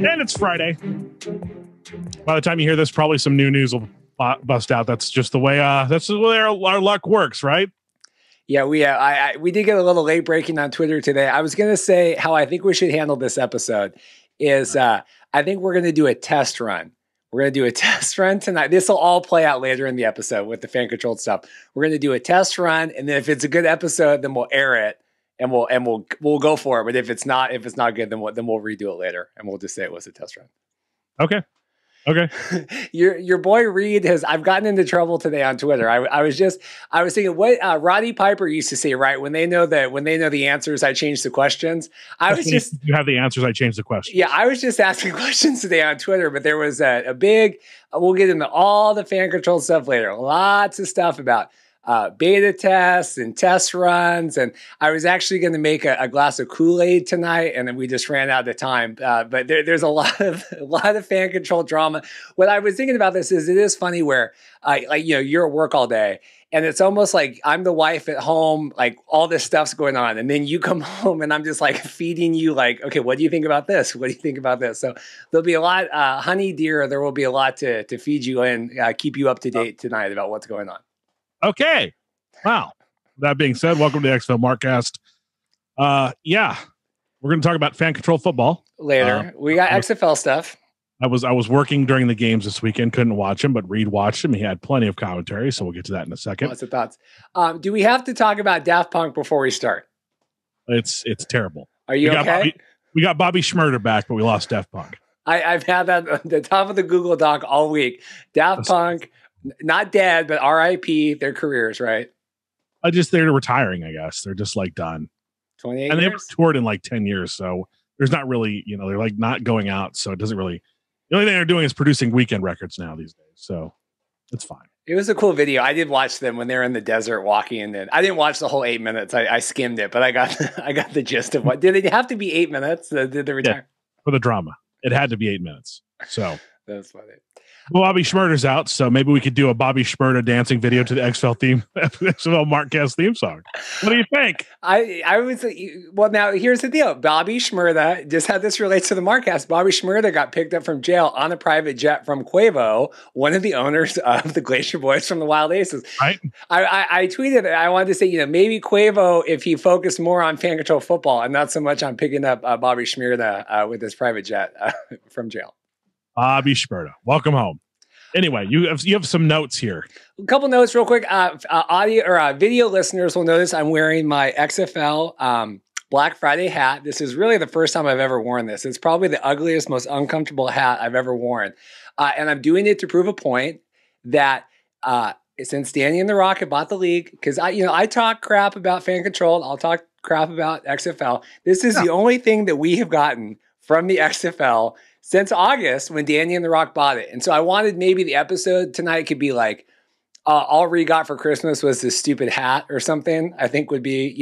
And it's Friday. By the time you hear this, probably some new news will bust out. That's just the way our luck works, right? Yeah, we did get a little late breaking on Twitter today. I was going to say how I think we should handle this episode is I think we're going to do a test run. We're going to do a test run tonight. This will all play out later in the episode with the fan-controlled stuff. We're going to do a test run, and then if it's a good episode, then we'll air it. And we'll go for it. But if it's not good, then we'll redo it later, and we'll just say it was a test run. Okay. Your boy Reid I've gotten into trouble today on Twitter. I was thinking what Roddy Piper used to say, right? When they know the answers, I change the questions. You have the answers, I change the questions. Yeah, I was just asking questions today on Twitter, but there was a big. We'll get into all the fan controlled stuff later. Lots of stuff about beta tests and test runs. And I was actually going to make a glass of Kool-Aid tonight, and then we just ran out of time. But there's a lot of fan control drama. What I was thinking about this is it is funny where you're at work all day, and it's almost like I'm the wife at home, like all this stuff's going on. And then you come home and I'm just like feeding you like, okay, what do you think about this? What do you think about this? So there'll be a lot, honey dear, there will be a lot to feed you and keep you up to date tonight about what's going on. Okay. Wow. That being said, welcome to the XFL Markcast. We're going to talk about fan control football later. We got XFL stuff. I was working during the games this weekend, couldn't watch him, but Reid watched him. He had plenty of commentary, so we'll get to that in a second. Lots of thoughts. Do we have to talk about Daft Punk before we start? It's terrible. Are you okay? We got Bobby Schmurder back, but we lost Daft Punk. I've had that at the top of the Google Doc all week. Daft Punk. Not dead, but RIP their careers, right? They're retiring, I guess. They're just like done. 28 and years? They've toured in like 10 years, so there's not really, they're like not going out, so it doesn't really, the only thing they're doing is producing weekend records now these days, so it's fine. It was a cool video. I did watch them when they're in the desert walking, and I didn't watch the whole 8 minutes. I skimmed it, but I got the gist of what. Did it have to be 8 minutes? Did they retire? Yeah, for the drama. It had to be 8 minutes, so. That's funny. Bobby Schmurder's out, so maybe we could do a Bobby Schmurder dancing video to the XFL Markcast theme song. What do you think? I was now here's the deal. Bobby Schmurder, just how this relates to the Markcast. Bobby Schmurder got picked up from jail on a private jet from Quavo, one of the owners of the Glacier Boys from the Wild Aces. Right. I tweeted. I wanted to say, maybe Quavo, if he focused more on fan control football and not so much on picking up Bobby Schmurder with his private jet from jail. Bobby Schmurder, welcome home. Anyway, you have some notes here. A couple notes real quick. Audio or video listeners will notice I'm wearing my XFL Black Friday hat. This is really the first time I've ever worn this. It's probably the ugliest, most uncomfortable hat I've ever worn. And I'm doing it to prove a point that since Danny and the Rock have bought the league, because I talk crap about fan control. I'll talk crap about XFL. This is the only thing that we have gotten from the XFL since August when Danny and the Rock bought it. And so I wanted maybe the episode tonight could be like, all Reid got for Christmas was this stupid hat or something, I think would be,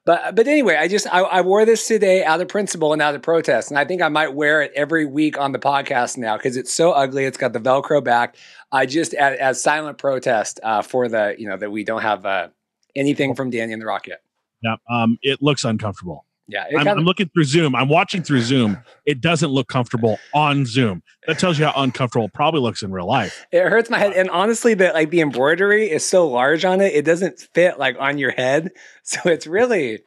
but anyway, I wore this today out of principle and out of protest. And I think I might wear it every week on the podcast now because it's so ugly. It's got the Velcro back. I just as silent protest for the, that we don't have anything from Danny and the Rock yet. Yeah. It looks uncomfortable. Yeah, I'm looking through Zoom. I'm watching through Zoom. It doesn't look comfortable on Zoom. That tells you how uncomfortable it probably looks in real life. It hurts my head. And honestly, the embroidery is so large on it, it doesn't fit like on your head. So it's really,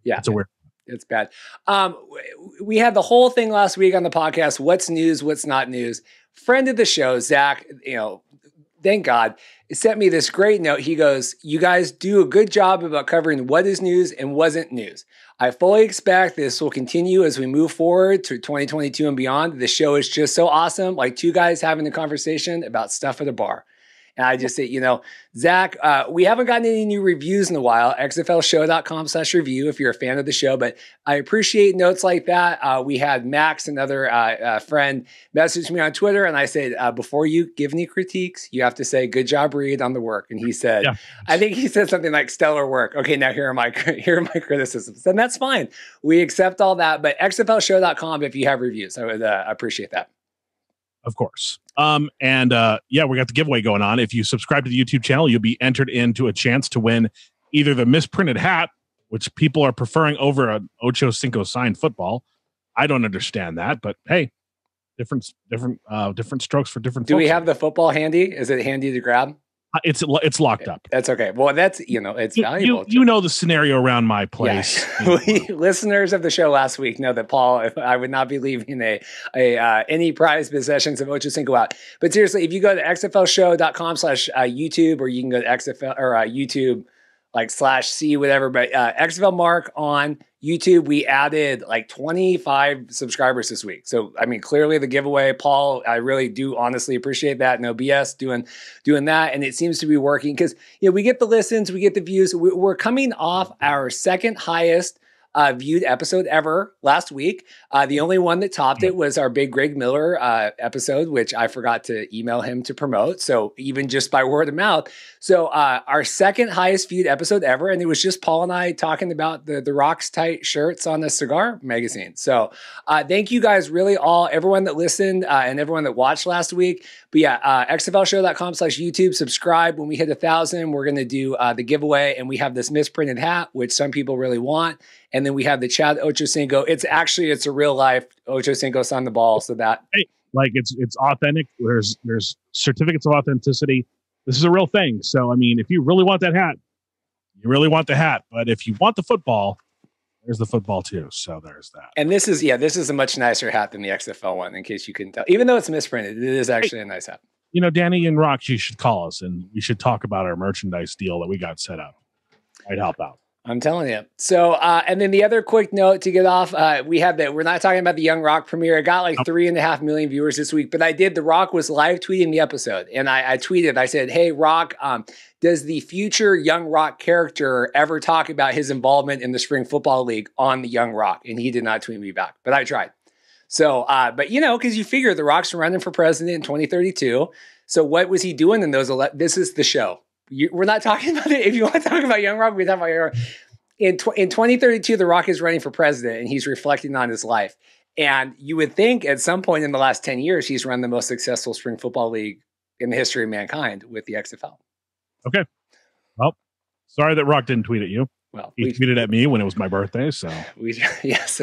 it's bad. We had the whole thing last week on the podcast. What's news? What's not news? Friend of the show, Zach, thank God, sent me this great note. He goes, you guys do a good job about covering what is news and wasn't news. I fully expect this will continue as we move forward to 2022 and beyond. The show is just so awesome. Like two guys having a conversation about stuff at a bar. And I just say, Zach, we haven't gotten any new reviews in a while. xflshow.com/review if you're a fan of the show. But I appreciate notes like that. We had Max, another friend, message me on Twitter. And I said, before you give any critiques, you have to say, good job, Reid, on the work. And he said, I think he said something like stellar work. Okay, now here are my criticisms. And that's fine. We accept all that. But xflshow.com if you have reviews. I would appreciate that. Of course. We got the giveaway going on. If you subscribe to the YouTube channel, you'll be entered into a chance to win either the misprinted hat, which people are preferring over an Ocho Cinco signed football, I don't understand that, but hey, different strokes for different. Do we have the football handy? Is it handy to grab? It's locked up. That's okay. Well, that's, it's valuable. You know the scenario around my place. Yeah. Listeners of the show last week know that Paul, I would not be leaving any prized possessions of Ocho Cinco out. But seriously, if you go to xflshow.com/YouTube, or you can go to XFL or YouTube, /C whatever, but XFL Mark on YouTube, we added 25 subscribers this week. So, I mean, clearly the giveaway, Paul, I really do honestly appreciate that. No BS doing that. And it seems to be working because, we get the listens, we get the views. We're coming off our second highest viewed episode ever last week. The only one that topped it was our big Greg Miller episode, which I forgot to email him to promote. So even just by word of mouth. So our second highest viewed episode ever. And it was just Paul and I talking about the Rock's tight shirts on the cigar magazine. So thank you guys, really everyone that listened and everyone that watched last week. But yeah, xflshow.com/YouTube, subscribe. When we hit 1,000, we're going to do the giveaway. And we have this misprinted hat, which some people really want. And then we have the Chad Ocho Cinco. It's a real life Ocho Cinco on the ball. So that it's authentic. There's certificates of authenticity. This is a real thing. So, I mean, if you really want that hat, you really want the hat. But if you want the football, there's the football too. So there's that. And this is a much nicer hat than the XFL one, in case you couldn't tell. Even though it's misprinted, it is actually a nice hat. Danny and Rock, you should call us and we should talk about our merchandise deal that we got set up. I'd help out. I'm telling you. So, and then the other quick note to get off, we have that we're not talking about the Young Rock premiere. I got 3.5 million viewers this week, but The Rock was live tweeting the episode. And I tweeted, I said, hey, Rock, does the future Young Rock character ever talk about his involvement in the Spring Football League on the Young Rock? And he did not tweet me back, but I tried. So, but because you figure The Rock's running for president in 2032. So what was he doing in those? This is the show. We're not talking about it. If you want to talk about Young Rock, we talk about Young Rock. In 2032, The Rock is running for president, and he's reflecting on his life. And you would think at some point in the last 10 years, he's run the most successful spring football league in the history of mankind with the XFL. Okay. Well, sorry that Rock didn't tweet at you. Well, he tweeted at me when it was my birthday. So yes,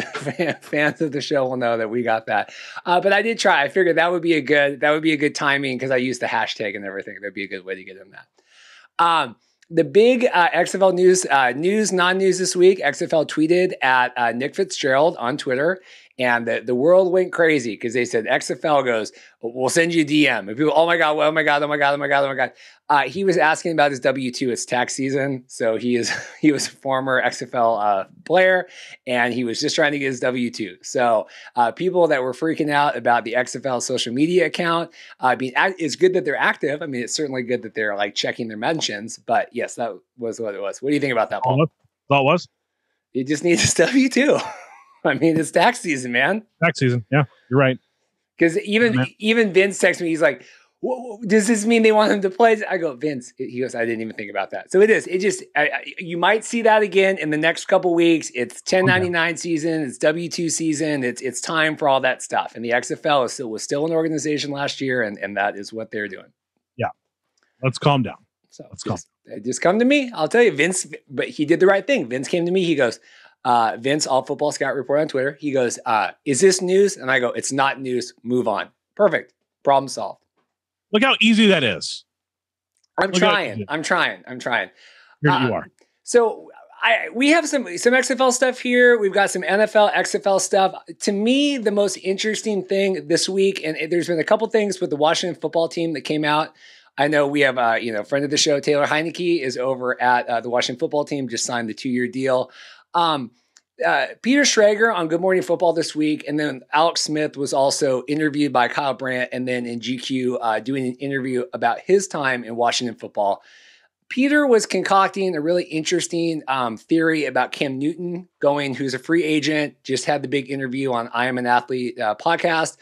fans of the show will know that we got that. But I did try. I figured that would be a good timing because I used the hashtag and everything. That'd be a good way to get in that. The big XFL news, non-news this week, XFL tweeted at Nick Fitzgerald on Twitter, and the world went crazy because they said XFL goes, we'll send you a DM. And people, oh my God. He was asking about his W-2. It's tax season. So he was a former XFL player, and he was just trying to get his W-2. So people that were freaking out about the XFL social media account, it's good that they're active. I mean, it's certainly good that they're checking their mentions, but yes, that was what it was. What do you think about that, Paul? That was? He just needs his W-2. I mean, it's tax season, man. Tax season. Yeah, you're right. Because even Vince texts me. He's like, does this mean they want him to play? I go, Vince. He goes, I didn't even think about that. So it is. It just, you might see that again in the next couple weeks. It's 1099 season. It's W-2 season. It's time for all that stuff. And the XFL was still an organization last year, and that is what they're doing. Yeah. Let's calm down. So just come to me. I'll tell you, Vince, but he did the right thing. Vince came to me. He goes, Vince, All Football Scout Report on Twitter. He goes, is this news? And I go, it's not news. Move on. Perfect. Problem solved. Look how easy that is. I'm trying. Here you are. So we have some XFL stuff here. We've got some NFL, XFL stuff. To me, the most interesting thing this week, and there's been a couple things with the Washington football team that came out. I know we have a friend of the show, Taylor Heineke, is over at the Washington football team, just signed the 2-year deal. Peter Schrager on Good Morning Football this week, and then Alex Smith was also interviewed by Kyle Brandt, and then in GQ doing an interview about his time in Washington football. Peter was concocting a really interesting theory about Cam Newton who's a free agent, just had the big interview on I Am an Athlete podcast.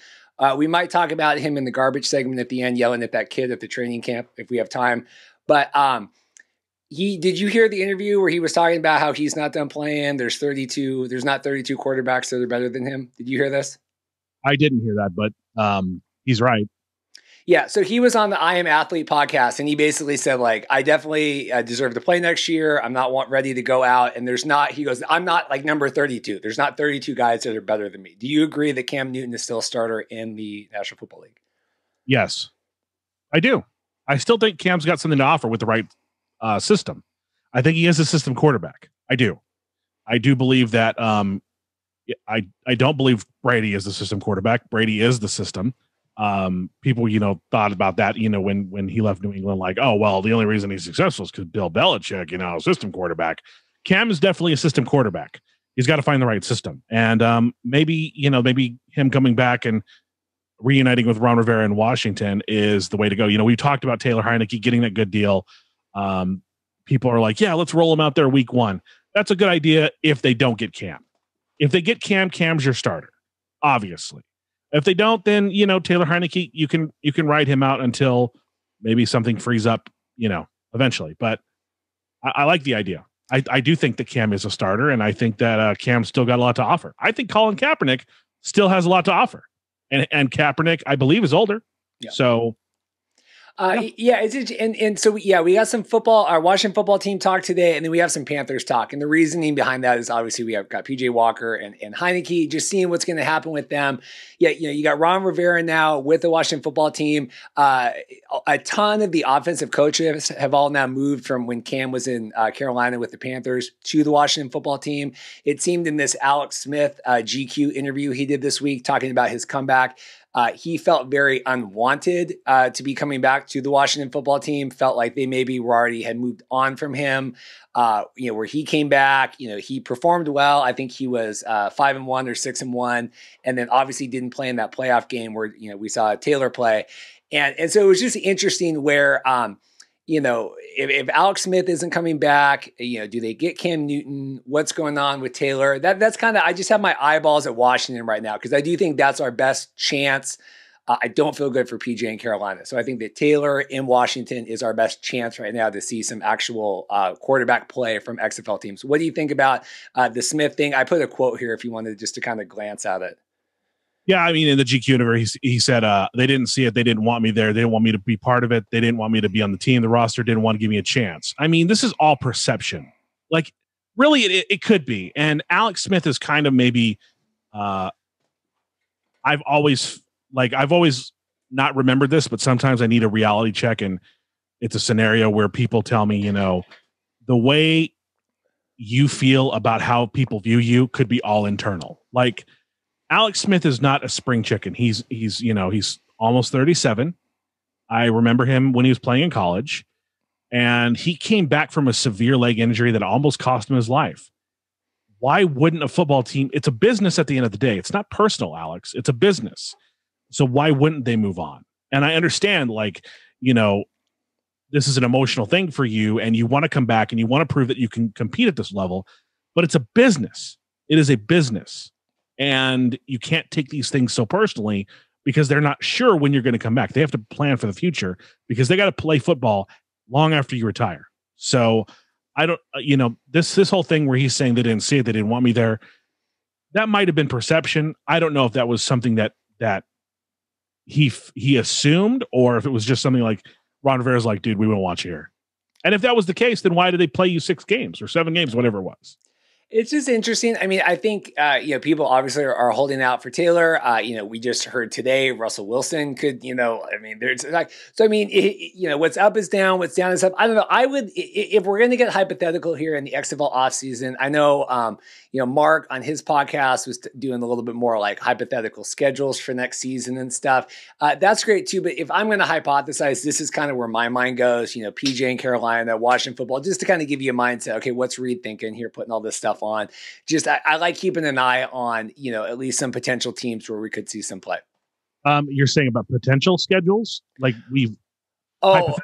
We might talk about him in the garbage segment at the end, yelling at that kid at the training camp if we have time. But did you hear the interview where he was talking about how he's not done playing? There's not 32 quarterbacks, so they're better than him. Did you hear this? I didn't hear that, but he's right. Yeah, so he was on the I Am Athlete podcast, and he basically said, like, I definitely deserve to play next year. I'm not ready to go out, and he goes, I'm not like number 32. There's not 32 guys that are better than me. Do you agree that Cam Newton is still a starter in the National Football League? Yes, I do. I still think Cam's got something to offer with the right system. I think he is a system quarterback. I do. I do believe that. I don't believe Brady is the system quarterback. Brady is the system. People, thought about that, when he left New England, like, oh, well, the only reason he's successful is because Bill Belichick, system quarterback. Cam is definitely a system quarterback. He's got to find the right system. And maybe him coming back and reuniting with Ron Rivera in Washington is the way to go. We talked about Taylor Heineke getting that good deal. People are like, yeah, let's roll him out there week 1. That's a good idea if they don't get Cam. If they get Cam, Cam's your starter, obviously. If they don't, then, Taylor Heineke, you can ride him out until maybe something frees up, eventually. But I like the idea. I do think that Cam is a starter, and I think that Cam's still got a lot to offer. I think Colin Kaepernick still has a lot to offer. And Kaepernick, I believe, is older. Yeah. So so we got some football. Our Washington football team talk today, and then we have some Panthers talk. And the reasoning behind that is obviously we have got PJ Walker and Heineke, just seeing what's going to happen with them. Yeah, you got Ron Rivera now with the Washington football team. A ton of the offensive coaches have all now moved from when Cam was in Carolina with the Panthers to the Washington football team. It seemed in this Alex Smith GQ interview he did this week talking about his comeback. He felt very unwanted to be coming back to the Washington football team, felt like they maybe had moved on from him. Where he came back, he performed well. I think he was 5-1 or 6-1, and then obviously didn't play in that playoff game where, we saw Taylor play. And so it was just interesting where, if Alex Smith isn't coming back, do they get Cam Newton? What's going on with Taylor? That's kind of, I just have my eyeballs at Washington right now because I do think that's our best chance. I don't feel good for PJ in Carolina. So I think that Taylor in Washington is our best chance right now to see some actual quarterback play from XFL teams. What do you think about the Smith thing? I put a quote here if you wanted just to kind of glance at it. Yeah, I mean, in the GQ universe, he said they didn't see it. They didn't want me there. They didn't want me to be part of it. They didn't want me to be on the team. The roster didn't want to give me a chance. I mean, this is all perception. Like, really, it could be. And Alex Smith is kind of maybe I've always not remembered this, but sometimes I need a reality check. And it's a scenario where people tell me, the way you feel about how people view you could be all internal. Like, Alex Smith is not a spring chicken. He's almost 37. I remember him when he was playing in college, and he came back from a severe leg injury that almost cost him his life. Why wouldn't a football team? It's a business at the end of the day. It's not personal, Alex. It's a business. So why wouldn't they move on? And I understand, this is an emotional thing for you, and you want to come back and you want to prove that you can compete at this level, but it's a business. It is a business. And you can't take these things so personally because they're not sure when you're going to come back. They have to plan for the future because they got to play football long after you retire. So I don't, this whole thing where he's saying they didn't see it, they didn't want me there. That might have been perception. I don't know if that was something that he assumed, or if it was just something like Ron Rivera's like, dude, we won't want you here. And if that was the case, then why did they play you 6 games or 7 games, whatever it was? It's just interesting. I mean, I think, people obviously are holding out for Taylor. We just heard today Russell Wilson could, there's like, so I mean, what's up is down, what's down is up. I don't know. I would, if we're going to get hypothetical here in the XFL offseason, I know, Mark on his podcast was doing a little bit more like hypothetical schedules for next season and stuff. That's great too. But if I'm going to hypothesize, this is kind of where my mind goes, PJ in Carolina, Washington football, just to kind of give you a mindset. Okay, what's Reid thinking here, putting all this stuff on? Just, I like keeping an eye on, at least some potential teams where we could see some play. You're saying about potential schedules? Like that's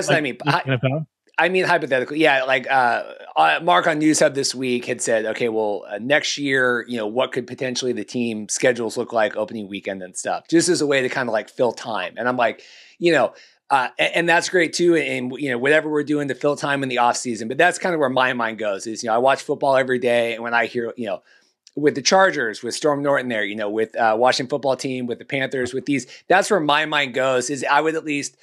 what I mean. NFL? I mean, hypothetically, yeah. Like Mark on News Hub this week had said, okay, well, next year, what could potentially the team schedules look like opening weekend and stuff, just as a way to kind of like fill time. And I'm like, and that's great too. And, whatever we're doing to fill time in the off season, but that's kind of where my mind goes is, I watch football every day. And when I hear, with the Chargers, with Storm Norton there, with Washington football team, with the Panthers, with these. That's where my mind goes. Is I would at least,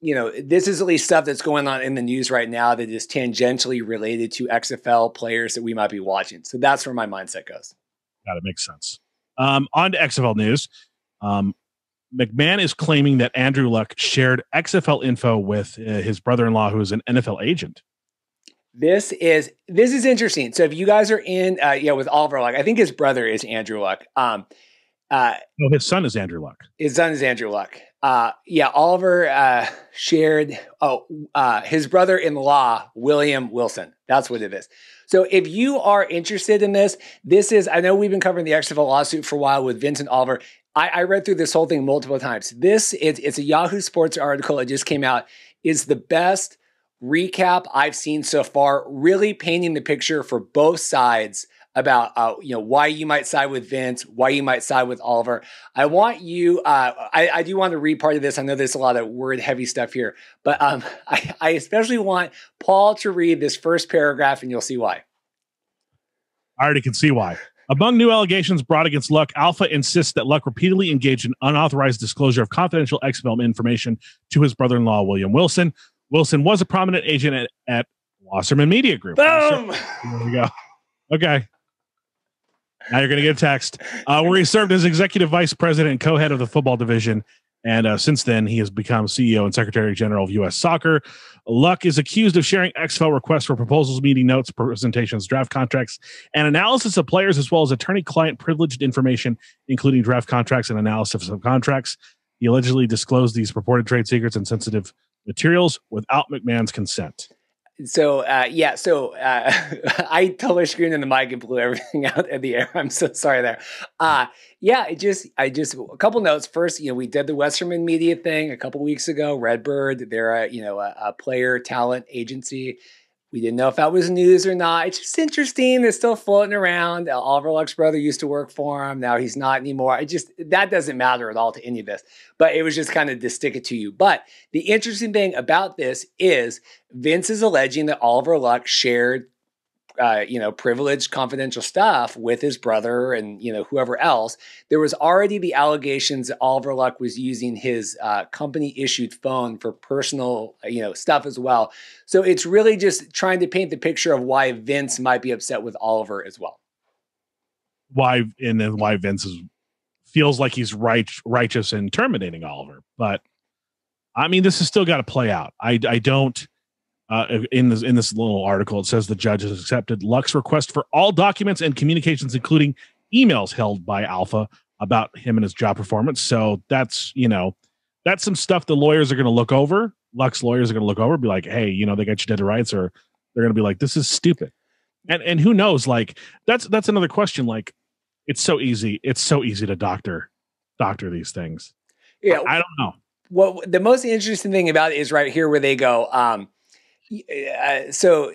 this is at least stuff that's going on in the news right now that is tangentially related to XFL players that we might be watching. So that's where my mindset goes. Got it. Makes sense. On to XFL news. McMahon is claiming that Andrew Luck shared XFL info with his brother-in-law, who is an NFL agent. This is interesting. So if you guys are in, with Oliver Luck, I think his brother is Andrew Luck. No, his son is Andrew Luck. His son is Andrew Luck. Oliver shared his brother-in-law, William Wilson. That's what it is. So if you are interested in this is, I know we've been covering the XFL lawsuit for a while with Vince and Oliver. I read through this whole thing multiple times. It's a Yahoo Sports article. It just came out. Is the best recap I've seen so far, really painting the picture for both sides about why you might side with Vince, why you might side with Oliver. I want you, I do want to read part of this. I know there's a lot of word heavy stuff here, but I especially want Paul to read this first paragraph and you'll see why. I already can see why. Among new allegations brought against Luck, Alpha insists that Luck repeatedly engaged in unauthorized disclosure of confidential XFL information to his brother-in-law, William Wilson. Wilson was a prominent agent at Wasserman Media Group. Boom! There we go. Okay. Now you're going to get a text. Where he served as executive vice president and co-head of the football division. And since then, he has become CEO and secretary general of U.S. Soccer. Luck is accused of sharing XFL requests for proposals, meeting notes, presentations, draft contracts, and analysis of players, as well as attorney-client privileged information, including draft contracts and analysis of contracts. He allegedly disclosed these purported trade secrets and sensitive materials without McMahon's consent. So, I totally screamed in the mic and blew everything out of the air. I'm so sorry there. I just a couple notes. First, we did the Westerman Media thing a couple weeks ago. Redbird, they're a player talent agency. We didn't know if that was news or not. It's just interesting. It's still floating around. Oliver Luck's brother used to work for him. Now he's not anymore. That doesn't matter at all to any of this. But it was just kind of to stick it to you. But the interesting thing about this is Vince is alleging that Oliver Luck shared privileged confidential stuff with his brother and, whoever else. There was already the allegations that Oliver Luck was using his company issued phone for personal, stuff as well. So it's really just trying to paint the picture of why Vince might be upset with Oliver as well. Why Vince feels like he's righteous in terminating Oliver. But I mean, this has still got to play out. I don't. In this little article, it says the judge has accepted Luck's request for all documents and communications, including emails held by Alpha about him and his job performance. So that's some stuff the lawyers are going to look over. Luck's lawyers are going to look over, and be like, hey, they got you dead to rights, or they're going to be like, this is stupid. And who knows? Like that's another question. Like it's so easy to doctor these things. Yeah, I don't know. Well, the most interesting thing about it is right here where they go. So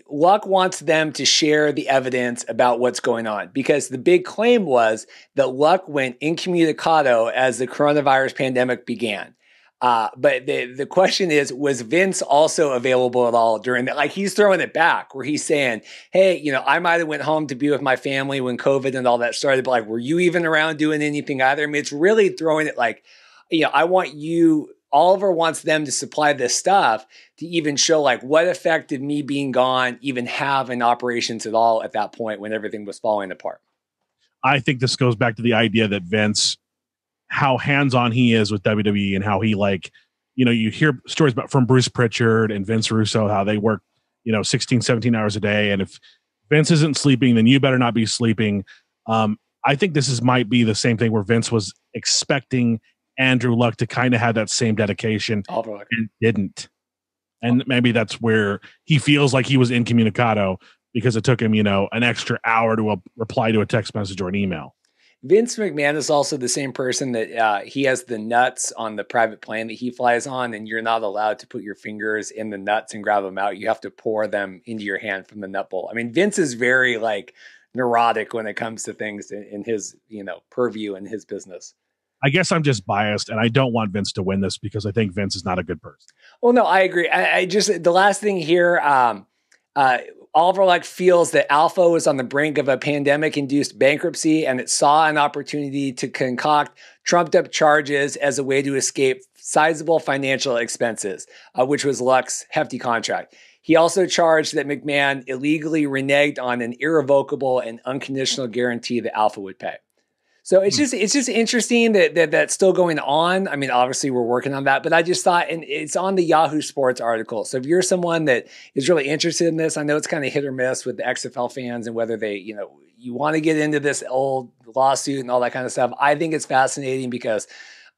Luck wants them to share the evidence about what's going on, because the big claim was that Luck went incommunicado as the coronavirus pandemic began. But the question is, was Vince also available at all during that? Like he's throwing it back where he's saying, hey, I might have went home to be with my family when COVID and all that started, but like, were you even around doing anything either? I mean, it's really throwing it like, I want you, Oliver wants them to supply this stuff to even show like what effect did me being gone even have in operations at all at that point when everything was falling apart. I think this goes back to the idea that Vince, how hands-on he is with WWE and how he you hear stories from Bruce Pritchard and Vince Russo, how they work, 16, 17 hours a day. And if Vince isn't sleeping, then you better not be sleeping. I think this might be the same thing where Vince was expecting Andrew Luck to kind of have that same dedication and didn't. And maybe that's where he feels like he was incommunicado because it took him, an extra hour to reply to a text message or an email. Vince McMahon is also the same person that he has the nuts on the private plane that he flies on, and you're not allowed to put your fingers in the nuts and grab them out. You have to pour them into your hand from the nut bowl. I mean, Vince is very neurotic when it comes to things in his, purview in his business. I guess I'm just biased, and I don't want Vince to win this because I think Vince is not a good person. Well, no, I agree. I just the last thing here, Oliver Luck feels that Alpha was on the brink of a pandemic-induced bankruptcy, and it saw an opportunity to concoct trumped-up charges as a way to escape sizable financial expenses, which was Luck's hefty contract. He also charged that McMahon illegally reneged on an irrevocable and unconditional guarantee that Alpha would pay. So it's just interesting that that's still going on. I mean, obviously we're working on that, but I just thought, and it's on the Yahoo Sports article. So if you're someone that is really interested in this, I know it's kind of hit or miss with the XFL fans and whether they, you want to get into this old lawsuit and all that kind of stuff. I think it's fascinating because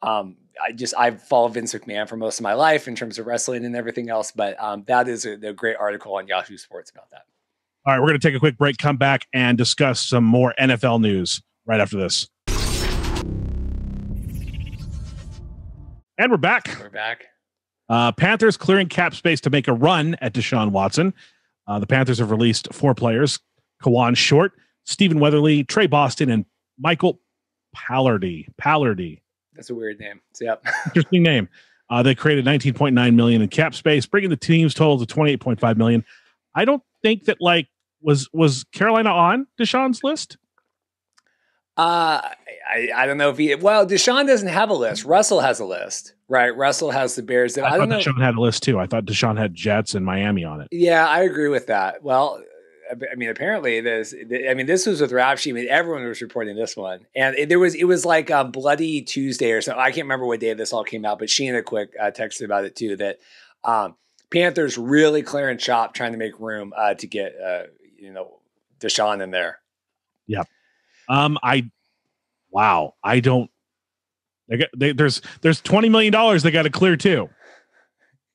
I've followed Vince McMahon for most of my life in terms of wrestling and everything else. But that is a great article on Yahoo Sports about that. All right, we're going to take a quick break, come back and discuss some more NFL news right after this. And we're back. Panthers clearing cap space to make a run at Deshaun Watson. The Panthers have released 4 players: Kawan Short, Stephen Weatherly, Trey Boston, and Michael Pallardy. That's a weird name. So, yep. Interesting name. They created $19.9 million in cap space, bringing the team's total to $28.5 million. I don't think that was Carolina on Deshaun's list. I don't know if Deshaun doesn't have a list. Russell has a list, right? Russell has the Bears. I don't know. Deshaun had a list too. I thought Deshaun had Jets and Miami on it. Yeah, I agree with that. Well, I mean, apparently this was with Rap Sheet. I mean, everyone was reporting this one, and it was like a Bloody Tuesday or something. I can't remember what day this all came out, but Sheena Quick texted about it too. That Panthers really clearing shop, trying to make room to get Deshaun in there. Yeah. I don't. There's $20 million they got to clear too.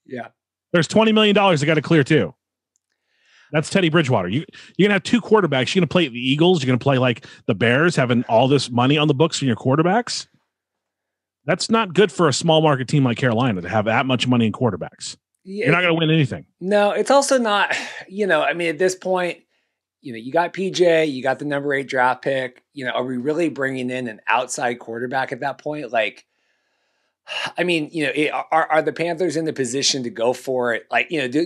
Yeah, there's $20 million they got to clear too. That's Teddy Bridgewater. You're gonna have 2 quarterbacks. You're gonna play the Eagles. You're gonna play like the Bears, having all this money on the books from your quarterbacks. That's not good for a small market team like Carolina to have that much money in quarterbacks. Yeah, you're not gonna win anything. No, it's also not. At this point. You got PJ, you got the number 8 draft pick. Are we really bringing in an outside quarterback at that point? Are the Panthers in the position to go for it?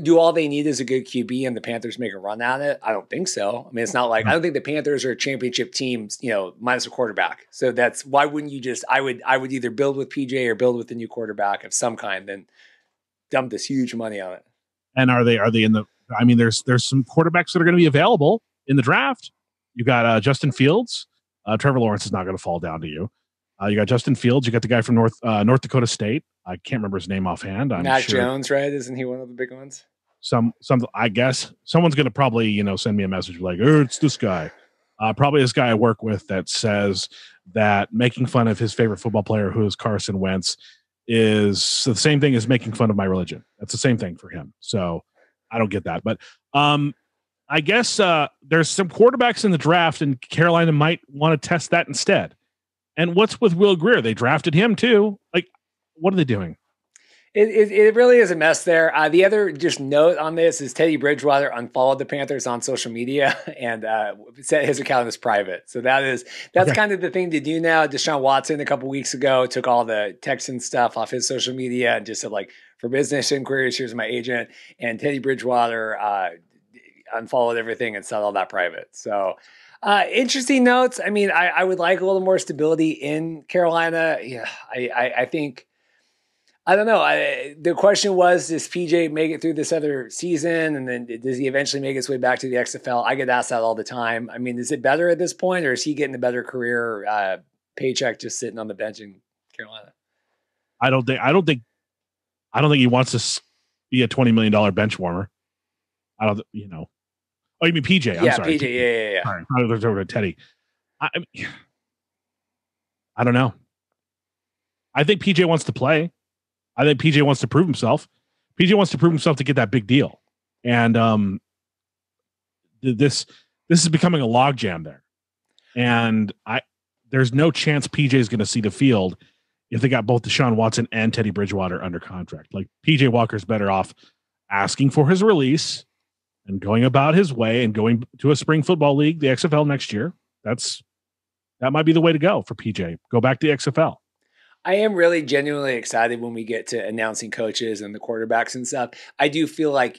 Do all they need is a good QB and the Panthers make a run at it? I don't think so. I mean, it's not like, I don't think the Panthers are a championship team, minus a quarterback. So that's, why wouldn't you just, I would either build with PJ or build with a new quarterback of some kind, then dump this huge money on it. And are they in the, there's some quarterbacks that are going to be available in the draft. You got Justin Fields. Trevor Lawrence is not going to fall down to you. You got Justin Fields. You got the guy from North Dakota State. I can't rember his name offhand. Matt Jones, right? Isn't he one of the big ones? Some. I guess someone's going to probably send me a message like, "Oh, it's this guy." Probably this guy I work with that says that making fun of his favorite football player, who is Carson Wentz, is the same thing as making fun of my religion. That's the same thing for him. So I don't get that, but I guess there's some quarterbacks in the draft, and Carolina might want to test that instead. And what's with Will Grier? They drafted him too. What are they doing? It really is a mess there. The other just note on this is Teddy Bridgewater unfollowed the Panthers on social media and set his account as private. So that's okay. Kind of the thing to do now. Deshaun Watson a couple weeks ago took all the Texan stuff off his social media and just said, for business inquiries, here's my agent. And Teddy Bridgewater unfollowed everything and set all that private. So interesting notes. I mean, I would like a little more stability in Carolina. Yeah, I think, I don't know. The question was, does PJ make it through this other season? And then does he eventually make his way back to the XFL? I get asked that all the time. I mean, is it better at this point, or is he getting a better career paycheck just sitting on the bench in Carolina? I don't think he wants to be a $20 million bench warmer. Oh, you mean PJ? I'm sorry. PJ. Yeah. All right, let's over to Teddy. I don't know. I think PJ wants to play. I think PJ wants to prove himself. PJ wants to prove himself to get that big deal, and this is becoming a logjam there. And there's no chance PJ is going to see the field if they got both Deshaun Watson and Teddy Bridgewater under contract. PJ Walker's better off asking for his release and going about his way and going to a spring football league, the XFL next year. That might be the way to go for PJ. Go back to the XFL. I am really genuinely excited when we get to announcing coaches and the quarterbacks and stuff. I do feel like,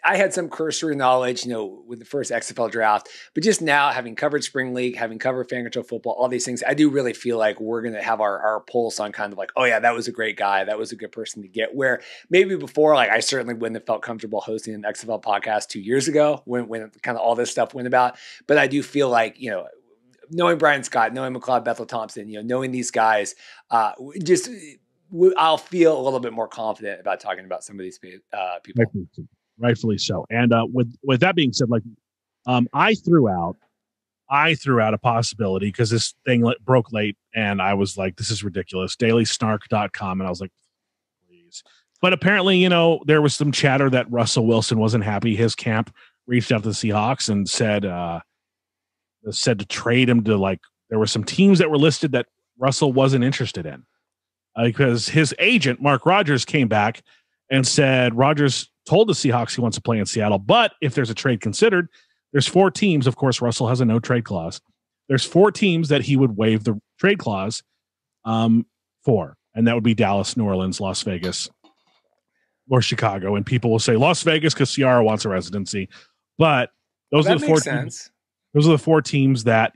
I had some cursory knowledge, with the first XFL draft, but just now having covered Spring League, having covered Fan Control Football, all these things, I do really feel like we're going to have our pulse on kind of like, oh yeah, that was a great guy. That was a good person to get. Where maybe before, like I certainly wouldn't have felt comfortable hosting an XFL podcast 2 years ago when kind of all this stuff went about. But I do feel like, knowing Brian Scott, knowing McLeod Bethel Thompson, knowing these guys, I'll feel a little bit more confident about talking about some of these people. Rightfully so. And with that being said, like I threw out a possibility because this thing broke late, and I was like, this is ridiculous. dailysnark.com, and I was like, please. But apparently, there was some chatter that Russell Wilson wasn't happy. His camp reached out to the Seahawks and said to trade him to there were some teams that were listed that Russell wasn't interested in. Because his agent, Mark Rogers, came back and said Rogers told the Seahawks he wants to play in Seattle, but if there's a trade considered, there's 4 teams. Of course, Russell has a no trade clause. There's 4 teams that he would waive the trade clause for, and that would be Dallas, New Orleans, Las Vegas, or Chicago. And people will say Las Vegas because Ciara wants a residency, but those are the 4 teams. Those are the 4 teams that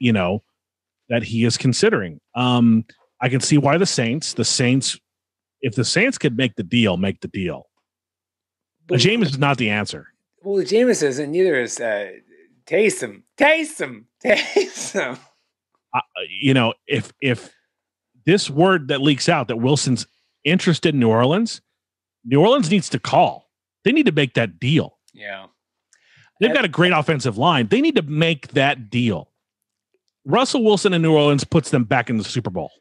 that he is considering. I can see why the Saints, if the Saints could make the deal, make the deal. But Jameis is not the answer. Well, Jameis isn't, neither is Taysom. If this word that leaks out that Wilson's interested in New Orleans needs to call. They need to make that deal. Yeah. They've got a great offensive line. They need to make that deal. Russell Wilson in New Orleans puts them back in the Super Bowl.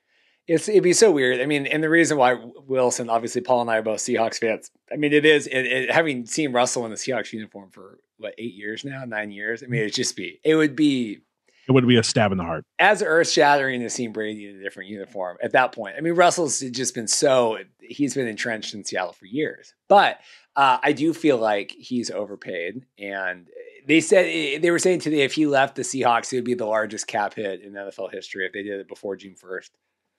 It'd be so weird. I mean, and the reason why Wilson, obviously Paul and I are both Seahawks fans. I mean, having seen Russell in the Seahawks uniform for 8 years now, 9 years. I mean, it would be a stab in the heart. As earth shattering to see Brady in a different uniform at that point. I mean, Russell's just been he's been entrenched in Seattle for years, but I do feel like he's overpaid. And they were saying today, if he left the Seahawks, it would be the largest cap hit in NFL history if they did it before June 1st.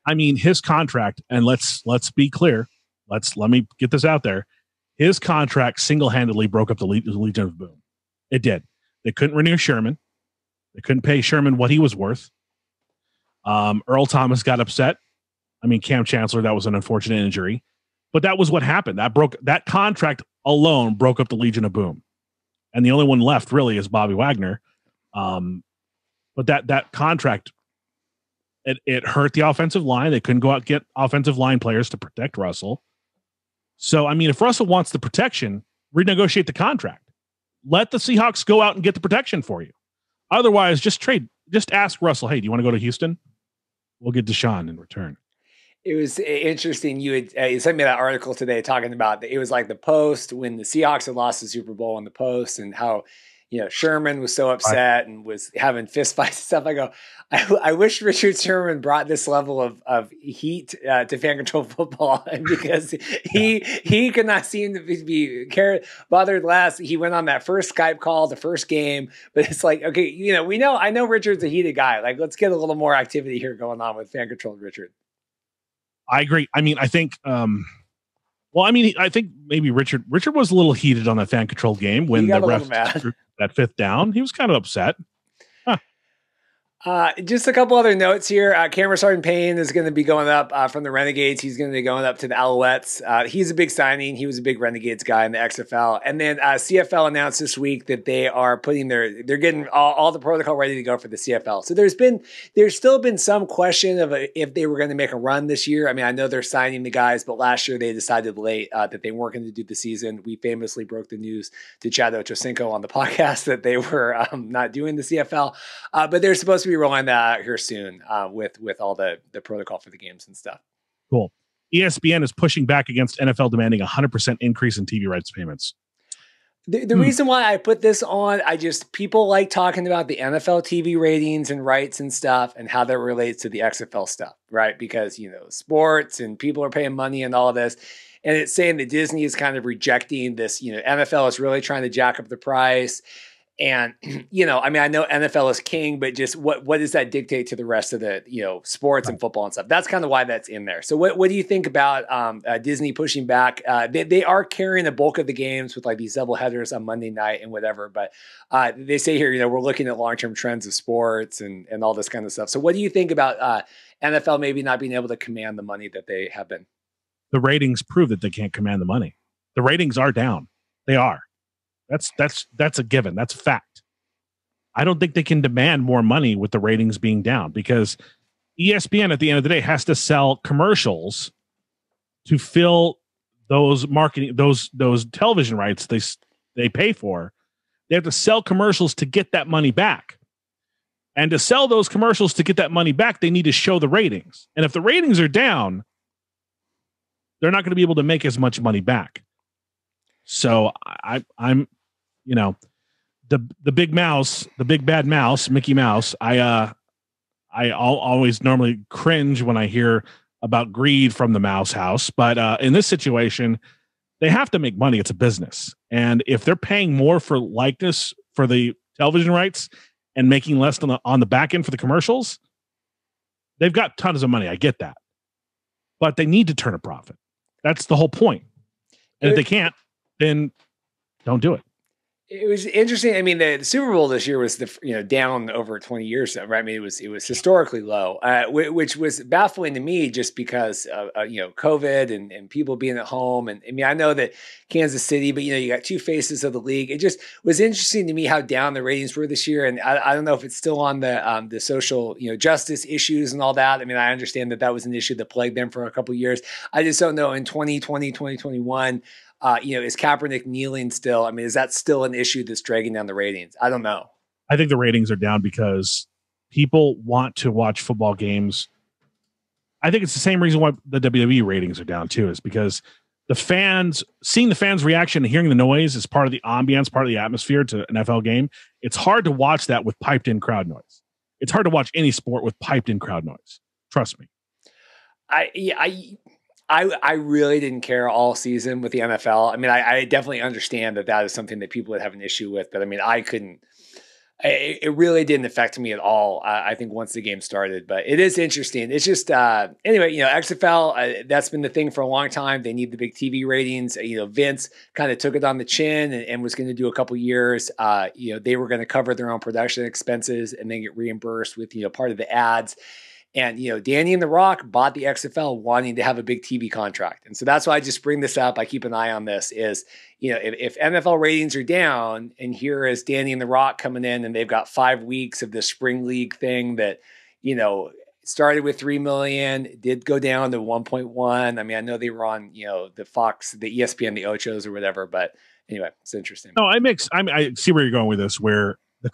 I mean, his contract, and let's be clear. Let me get this out there. His contract single-handedly broke up the Legion of Boom. It did. They couldn't renew Sherman. They couldn't pay Sherman what he was worth. Earl Thomas got upset. I mean, Cam Chancellor, that was an unfortunate injury. But that was what happened. That contract alone broke up the Legion of Boom. And the only one left really is Bobby Wagner. But that contract, it hurt the offensive line. They couldn't go out and get offensive line players to protect Russell. So, I mean, if Russell wants the protection, renegotiate the contract. Let the Seahawks go out and get the protection for you. Otherwise, just trade. Just ask Russell, hey, do you want to go to Houston? We'll get Deshaun in return. It was interesting. You sent me that article today talking about it was like the Post when the Seahawks had lost the Super Bowl on the Post and how Sherman was so upset and was having fist fights and stuff. I go, I wish Richard Sherman brought this level of heat to Fan Control Football because he could not seem to be bothered less. He went on that first Skype call, the first game, but it's like, okay, I know Richard's a heated guy. Like, let's get a little more activity here going on with Fan Control Richard. I agree. I mean, I think, I think maybe Richard was a little heated on that Fan Control game when the ref that 5th down. He was kind of upset. Just a couple other notes here. Cameron Sergeant Payne is going to be going up from the Renegades. He's going to be going up to the Alouettes. He's a big signing. He was a big Renegades guy in the XFL. And then CFL announced this week that they are putting they're getting all the protocol ready to go for the CFL. So there's still been some question of if they were going to make a run this year. I mean, I know they're signing the guys, but last year they decided late that they weren't going to do the season. We famously broke the news to Chad Ochocinco on the podcast that they were not doing the CFL. But they're supposed to be rolling that out here soon with all the protocol for the games and stuff. Cool. ESPN is pushing back against NFL demanding 100% increase in TV rights payments. The reason why I put this on, people like talking about the NFL TV ratings and rights and stuff and how that relates to the XFL stuff, right? Because, sports and people are paying money and all of this. And it's saying that Disney is kind of rejecting this, NFL is really trying to jack up the price. And, you know, I mean, I know NFL is king, but just what does that dictate to the rest of the, you know, sports and football and stuff? That's kind of why that's in there. So what do you think about Disney pushing back? They are carrying the bulk of the games with like these double headers on Monday night and whatever. But they say here, you know, we're looking at long-term trends of sports and all this kind of stuff. So what do you think about NFL maybe not being able to command the money that they have been? The ratings prove that they can't command the money. The ratings are down. They are. That's a given. That's a fact. I don't think they can demand more money with the ratings being down because ESPN at the end of the day has to sell commercials to fill those marketing, those television rights they pay for. They have to sell commercials to get that money back. And to sell those commercials to get that money back, they need to show the ratings. And if the ratings are down, they're not going to be able to make as much money back. So I'm, you know, the big mouse, the big bad mouse, Mickey Mouse. I always normally cringe when I hear about greed from the mouse house, but in this situation, they have to make money. It's a business, and if they're paying more for likeness for the television rights and making less on the back end for the commercials, they've got tons of money. I get that, but they need to turn a profit. That's the whole point. And if they can't, then don't do it. It was interesting. I mean, the Super Bowl this year was down over 20 years, right? I mean, it was historically low, which was baffling to me just because COVID and people being at home. And I mean, I know that Kansas City, but you got two faces of the league. It just was interesting to me how down the ratings were this year. And I don't know if it's still on the social justice issues and all that. I mean, I understand that was an issue that plagued them for a couple of years. I just don't know in 2020, 2021. Is Kaepernick kneeling still? I mean, is that still an issue that's dragging down the ratings? I don't know. I think the ratings are down because people want to watch football games. I think it's the same reason why the WWE ratings are down too, is because seeing the fans' reaction and hearing the noise is part of the ambience, part of the atmosphere to an NFL game. It's hard to watch that with piped in crowd noise. It's hard to watch any sport with piped in crowd noise. Trust me. I really didn't care all season with the NFL. I mean, I definitely understand that is something that people would have an issue with, but I mean, I couldn't. It really didn't affect me at all. I think once the game started, but it is interesting. It's just anyway. XFL that's been the thing for a long time. They need the big TV ratings. Vince kind of took it on the chin and was going to do a couple years. They were going to cover their own production expenses and then get reimbursed with part of the ads. And, Danny and The Rock bought the XFL wanting to have a big TV contract. And so that's why I just bring this up. I keep an eye on this is, if NFL ratings are down and here is Danny and The Rock coming in and they've got 5 weeks of the spring league thing that, started with 3 million, did go down to 1.1. I mean, I know they were on, the Fox, the ESPN, the Ochos or whatever, but anyway, it's interesting. No, I see where you're going with this, where the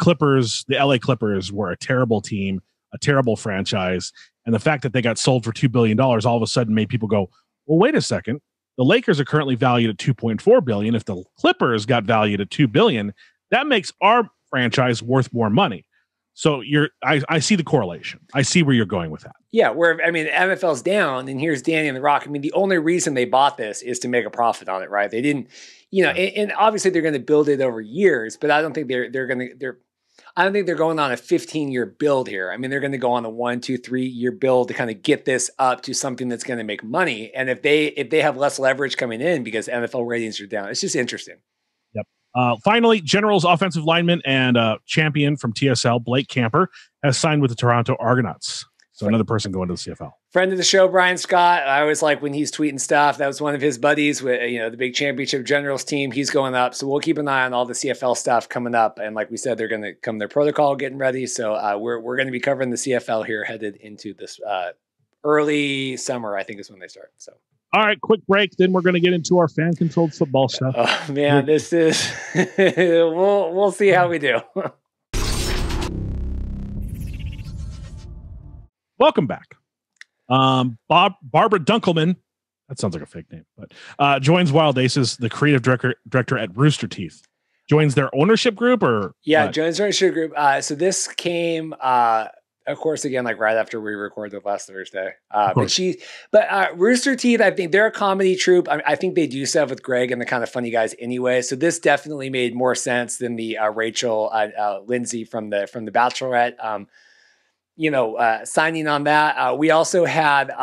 LA Clippers were a terrible team, a terrible franchise, and the fact that they got sold for $2 billion all of a sudden made people go, well, wait a second. The Lakers are currently valued at $2.4 billion. If the Clippers got valued at $2 billion, that makes our franchise worth more money. So I see the correlation. I see where you're going with that. Yeah, the NFL's down, and here's Danny and The Rock. I mean, the only reason they bought this is to make a profit on it, right? They didn't, and obviously they're going to build it over years, but I don't think I don't think they're going on a 15-year build here. I mean, they're going to go on a 1, 2, 3-year build to kind of get this up to something that's going to make money. And if they have less leverage coming in because NFL ratings are down, it's just interesting. Yep. Finally, Generals offensive lineman and champion from TSL, Blake Camper, has signed with the Toronto Argonauts. So another person going to the CFL. Friend of the show, Brian Scott. I always like when he's tweeting stuff. That was one of his buddies with the big championship Generals team. He's going up, so we'll keep an eye on all the CFL stuff coming up. And like we said, they're going to come their protocol getting ready. So we're going to be covering the CFL here headed into this early summer. I think is when they start. So all right, quick break. Then we're going to get into our fan controlled football stuff. Oh man, this is we'll see how we do. Welcome back. Barbara Dunkelman, that sounds like a fake name, but joins Wild Aces, the creative director at Rooster Teeth. Joins their ownership group or joins their ownership group. So this came of course, again, like right after we recorded last Thursday. But Rooster Teeth, I think they're a comedy troupe. I think they do stuff with Greg and the kind of funny guys anyway. So this definitely made more sense than the Rachel Lindsay from the Bachelorette. Signing on that. We also had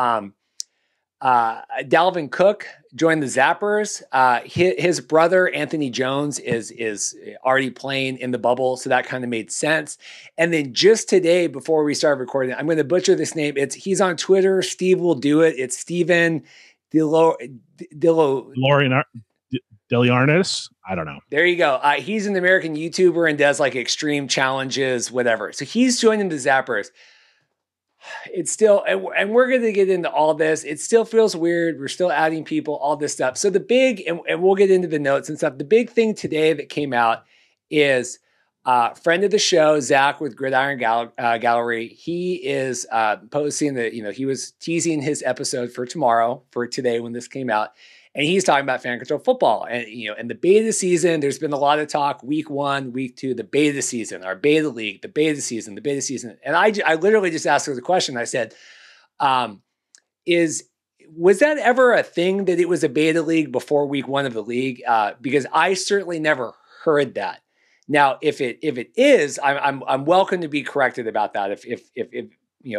Dalvin Cook joined the Zappers. His brother, Anthony Jones, is already playing in the bubble, so that kind of made sense. And then just today, before we started recording, I'm going to butcher this name. He's on Twitter. Steve will do it. It's Steven Deliarnis? I don't know. There you go. He's an American YouTuber and does like extreme challenges, whatever. So he's joining the Zappers. It's still, and we're going to get into all this. It still feels weird. We're still adding people, all this stuff. So the big, and we'll get into the notes and stuff. The big thing today that came out is friend of the show, Zach with Gridiron Gallery. He is posting that, he was teasing his episode for today when this came out. And he's talking about fan control football. And, in the beta season, there's been a lot of talk, week 1, week 2, the beta season, our beta league, the beta season. And I literally just asked her the question. I said, was that ever a thing that it was a beta league before week 1 of the league? Because I certainly never heard that. Now, if it is, I'm welcome to be corrected about that. If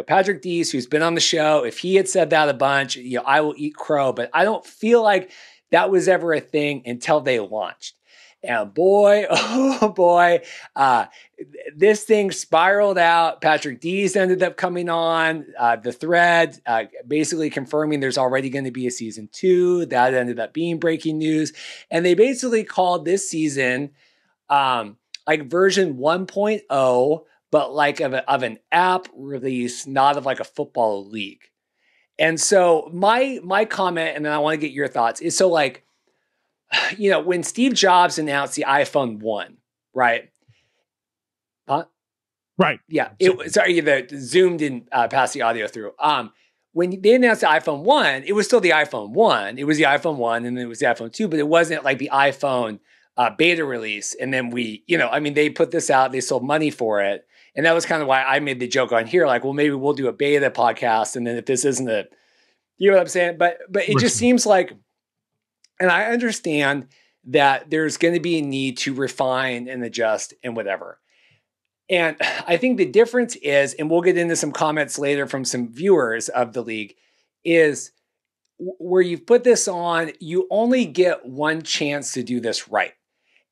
Patrick Deese, who's been on the show, if he had said that a bunch, I will eat crow, but I don't feel like that was ever a thing until they launched. And boy, oh boy, this thing spiraled out. Patrick Deese ended up coming on the thread, basically confirming there's already going to be a season 2. That ended up being breaking news. And they basically called this season like version 1.0, but like of an app release, not of like a football league. And so my comment, and then I want to get your thoughts, is so like, when Steve Jobs announced the iPhone 1, right? Huh? Right. Yeah. The Zoom didn't pass the audio through. When they announced the iPhone 1, it was still the iPhone 1. It was the iPhone 1 and then it was the iPhone 2, but it wasn't like the iPhone beta release. And then they put this out, they sold money for it. And that was kind of why I made the joke on here, like, well, maybe we'll do a beta podcast. And then if this isn't you know what I'm saying? But it just seems like, and I understand that there's going to be a need to refine and adjust and whatever. And I think the difference is, and we'll get into some comments later from some viewers of the league, is where you've put this on, you only get one chance to do this right.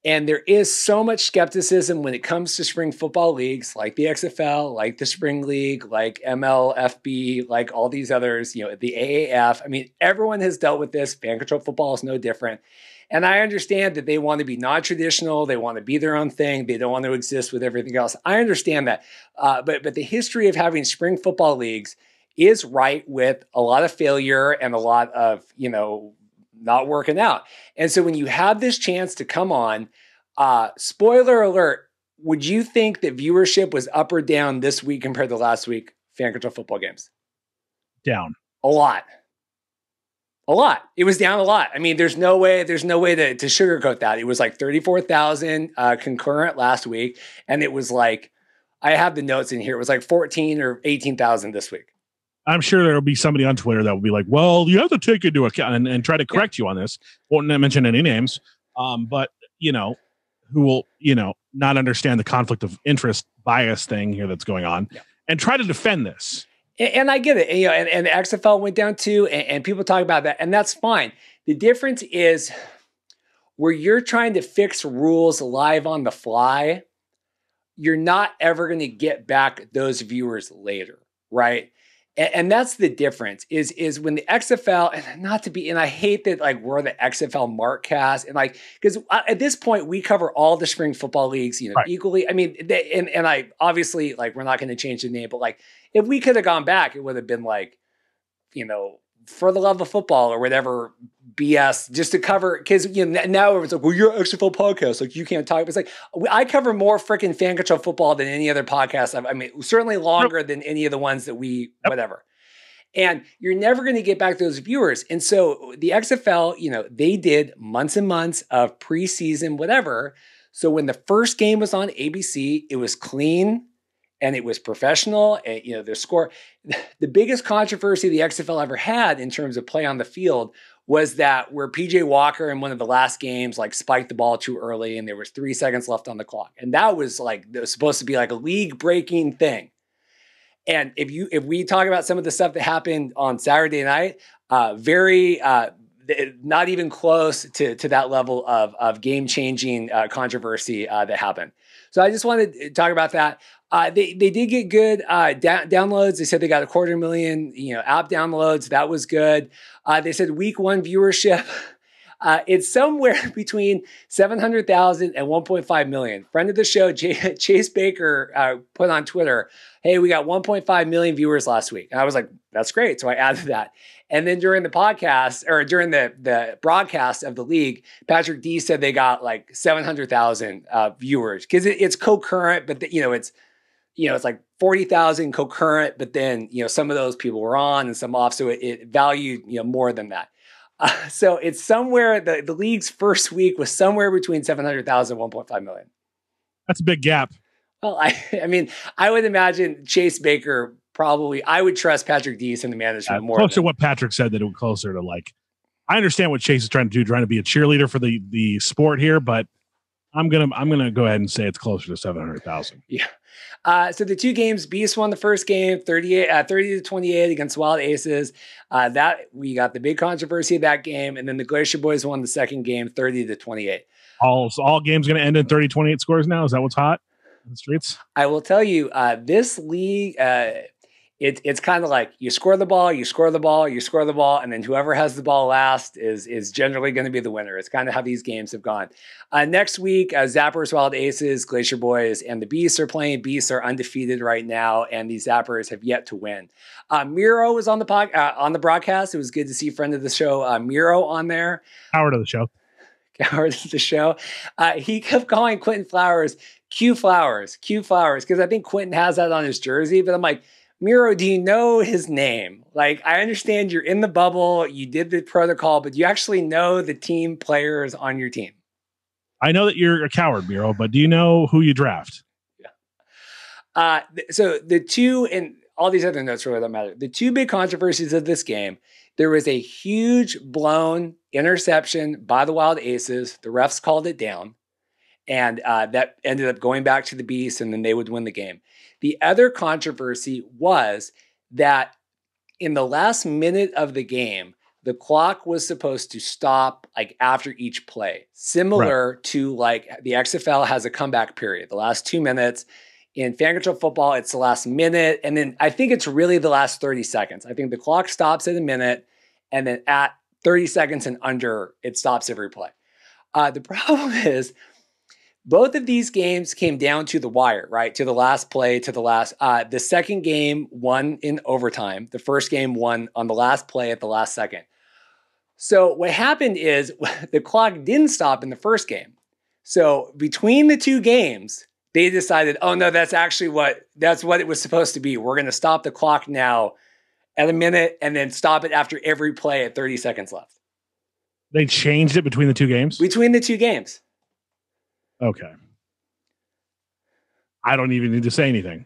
And there is so much skepticism when it comes to spring football leagues like the XFL, like the Spring League, like MLFB, like all these others, the AAF. I mean, everyone has dealt with this. Fan control football is no different. And I understand that they want to be non-traditional. They want to be their own thing. They don't want to exist with everything else. I understand that. But the history of having spring football leagues is rife with a lot of failure and a lot of, not working out. And so when you have this chance to come on, spoiler alert, would you think that viewership was up or down this week compared to last week, fan control football games? Down. A lot. It was down a lot. I mean, there's no way to sugarcoat that. It was like 34,000 concurrent last week. And it was like, I have the notes in here. It was like 14 or 18,000 this week. I'm sure there'll be somebody on Twitter that will be like, well, you have to take into account and try to correct you on this. Won't mention any names, but who will, not understand the conflict of interest bias thing here that's going on and try to defend this. And I get it. And the XFL went down too, and people talk about that, and that's fine. The difference is where you're trying to fix rules live on the fly, you're not ever going to get back those viewers later, right? And that's the difference is when the XFL, and I hate that like we're the XFL Markcast, and like, because at this point we cover all the spring football leagues, right, equally. I mean, and I obviously, like, we're not going to change the name, but like if we could have gone back, it would have been like, For the Love of Football or whatever BS, just to cover, because now it's like, well, you're XFL podcast, like you can't talk. It's like, I cover more freaking fan control football than any other podcast. I mean, certainly longer than any of the ones that we whatever. And you're never going to get back those viewers. And so the XFL, they did months and months of preseason whatever. So when the first game was on ABC, it was clean. and it was professional. And, the score, the biggest controversy the XFL ever had in terms of play on the field was that where PJ Walker in one of the last games like spiked the ball too early and there was 3 seconds left on the clock. And that was supposed to be like a league breaking thing. And if we talk about some of the stuff that happened on Saturday night, not even close to that level of game changing controversy that happened. So I just wanted to talk about that. They did get good downloads. They said they got 250,000 app downloads. That was good. They said week 1 viewership. It's somewhere between 700,000 and 1.5 million. Friend of the show, Chase Baker, put on Twitter, hey, we got 1.5 million viewers last week. And I was like, that's great. So I added that. And then during the podcast or during the broadcast of the league, Patrick D said they got like 700,000 viewers because it's concurrent, but it's like 40,000 concurrent, but then, some of those people were on and some off. So it valued, more than that. So it's somewhere, the league's first week was somewhere between 700,000 and 1.5 million. That's a big gap. Well, I would imagine Chase Baker I would trust Patrick Deese and the management more. Closer to what Patrick said, that it was closer to I understand what Chase is trying to do, trying to be a cheerleader for the sport here, but I'm gonna go ahead and say it's closer to 700,000. Yeah. So the 2 games, Beast won the first game, 30-28 against Wild Aces. That we got the big controversy of that game, and then the Glacier Boys won the second game, 30-28. All games going to end in 30-28 scores now. Is that what's hot in the streets? I will tell you, this league, it's kind of like you score the ball, and then whoever has the ball last is generally going to be the winner. It's kind of how these games have gone. Next week, Zappers, Wild Aces, Glacier Boys, and the Beasts are playing. Beasts are undefeated right now, and the Zappers have yet to win. Miro was on the broadcast. It was good to see friend of the show, Miro, on there. Howard of the show. Howard of the show. He kept calling Quentin Flowers Q Flowers, because I think Quentin has that on his jersey, but I'm like, Miro, do you know his name? I understand you're in the bubble, you did the protocol, but you actually know the team players on your team. I know that you're a coward, Miro, but do you know who you draft? Yeah. So the 2, and all these other notes really don't matter. The 2 big controversies of this game, there was a huge blown interception by the Wild Aces. The refs called it down, and that ended up going back to the Beasts, and then they would win the game. The other controversy was that in the last minute of the game, the clock was supposed to stop after each play, similar to the XFL has a comeback period, the last 2 minutes. In fan control football, it's the last minute, and then I think it's really the last 30 seconds. I think the clock stops at a minute, and then at 30 seconds and under, it stops every play. The problem is, both of these games came down to the wire, right? To the last play, the second game won in overtime. The first game won on the last play at the last second. So what happened is the clock didn't stop in the first game. So between the 2 games, they decided, oh no, that's what it was supposed to be. We're going to stop the clock now at a minute and then stop it after every play at 30 seconds left. They changed it between the 2 games? Between the 2 games. Okay. I don't even need to say anything.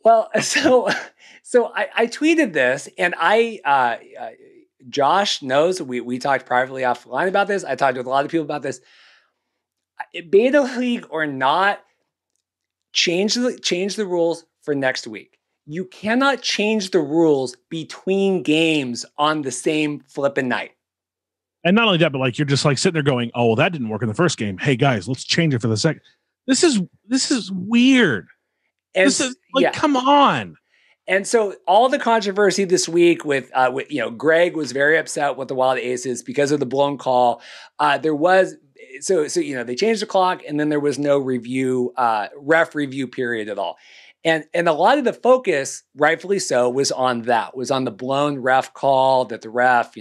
Well, so I tweeted this, and Josh knows we talked privately offline about this. I talked with a lot of people about this. Beta League or not, change the rules for next week. You cannot change the rules between games on the same flipping night. And not only that, but you're just sitting there going, oh, well, that didn't work in the first game. Hey guys, let's change it for the second. This is weird. And this is come on. And so all the controversy this week with Greg was very upset with the Wild Aces because of the blown call. There was, they changed the clock, and then there was no ref review period at all. And a lot of the focus, rightfully so, was on the blown ref call, that the ref,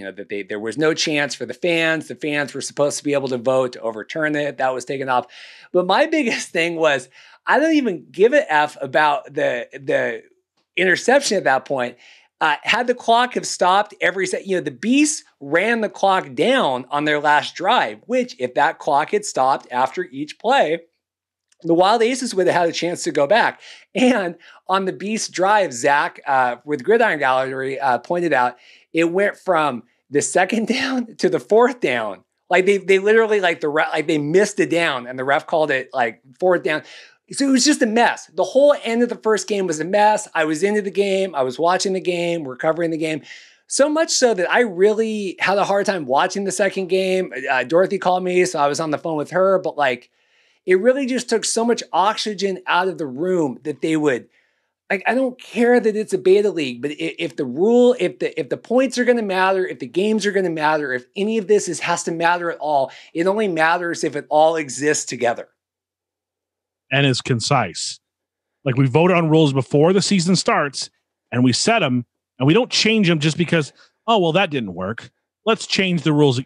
there was no chance for the fans. The fans were supposed to be able to vote to overturn it. That was taken off. But my biggest thing was, I don't even give a F about the interception at that point. Had the clock have stopped every second, the Beasts ran the clock down on their last drive, which if that clock had stopped after each play, the Wild Aces would have had a chance to go back. And on the Beast Drive, Zach, with Gridiron Gallery, pointed out, it went from the second down to the fourth down. Like they literally they missed a down and the ref called it like fourth down. So it was just a mess. The whole end of the first game was a mess. I was into the game. I was watching the game. We're covering the game. So much so that I really had a hard time watching the second game. Dorothy called me, so I was on the phone with her. But like, it really just took so much oxygen out of the room that they would, like, I don't care that it's a beta league, but if the points are going to matter, if the games are going to matter, if any of this has to matter at all, it only matters if it all exists together. And is concise. Like, we vote on rules before the season starts and we set them and we don't change them just because, oh, well, that didn't work. Let's change the rules.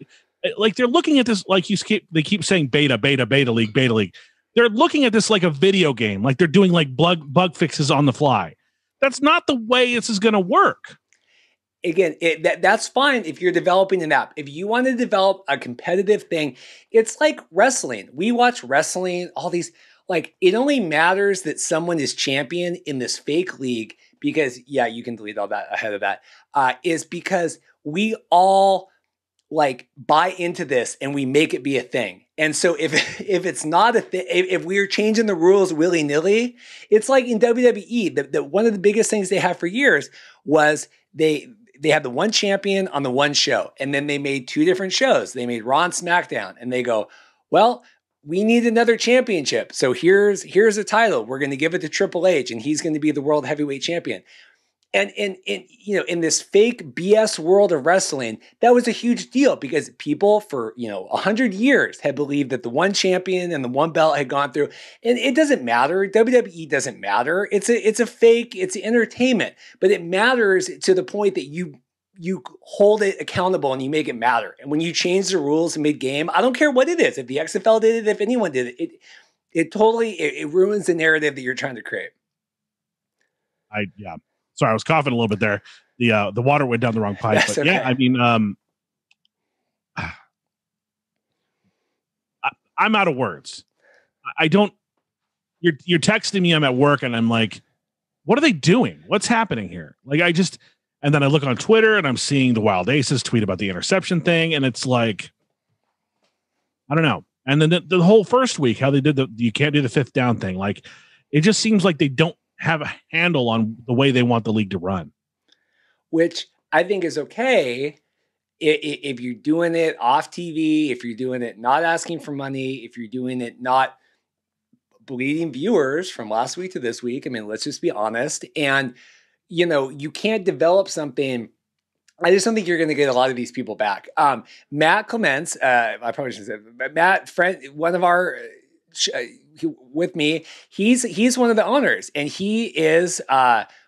Like, they're looking at this, like they keep saying beta league. They're looking at this like a video game, like they're doing like bug fixes on the fly. That's not the way this is going to work. Again, that's fine if you're developing an app. If you want to develop a competitive thing, it's like wrestling. We watch wrestling, all these, like, it only matters that someone is champion in this fake league because, yeah, you can delete all that ahead of that, is because we all like buy into this and we make it be a thing. And so if it's not a thing, if we're changing the rules willy-nilly, it's like in WWE, that one of the biggest things they had for years was they had the one champion on the one show. And then they made two different shows. They made Raw and SmackDown. And they go, well, we need another championship. So here's a title. We're going to give it to Triple H and he's going to be the world heavyweight champion. And in this fake BS world of wrestling, that was a huge deal because people for 100 years had believed that the one champion and the one belt had gone through. And it doesn't matter. WWE doesn't matter. It's a fake. It's entertainment, but it matters to the point that you hold it accountable and you make it matter. And when you change the rules mid-game, I don't care what it is. If the XFL did it, if anyone did it, it totally ruins the narrative that you're trying to create. Yeah. Sorry, I was coughing a little bit there. The water went down the wrong pipe. That's but okay. Yeah, I mean, I'm out of words. I don't. You're texting me. I'm at work, and I'm like, what are they doing? What's happening here? Like, and then I look on Twitter, and I'm seeing the Wild Aces tweet about the interception thing, and it's like, I don't know. And then the whole first week, how they did you can't do the fifth down thing. Like, it just seems like they don't have a handle on the way they want the league to run. Which I think is okay if you're doing it off TV, if you're doing it not asking for money, if you're doing it not bleeding viewers from last week to this week. I mean, let's just be honest. And, you can't develop something. I just don't think you're going to get a lot of these people back. Matt Clements, I probably shouldn't say, but Matt, friend, one of our with me, he's one of the owners, and he is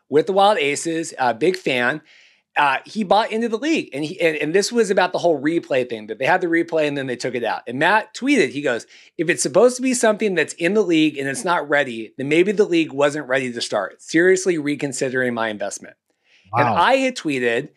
with the Wild Aces, a big fan. He bought into the league, and this was about the whole replay thing, that they had the replay and then they took it out. And Matt tweeted, he goes, if it's supposed to be something that's in the league and it's not ready, then maybe the league wasn't ready to start. Seriously reconsidering my investment. Wow. And I had tweeted,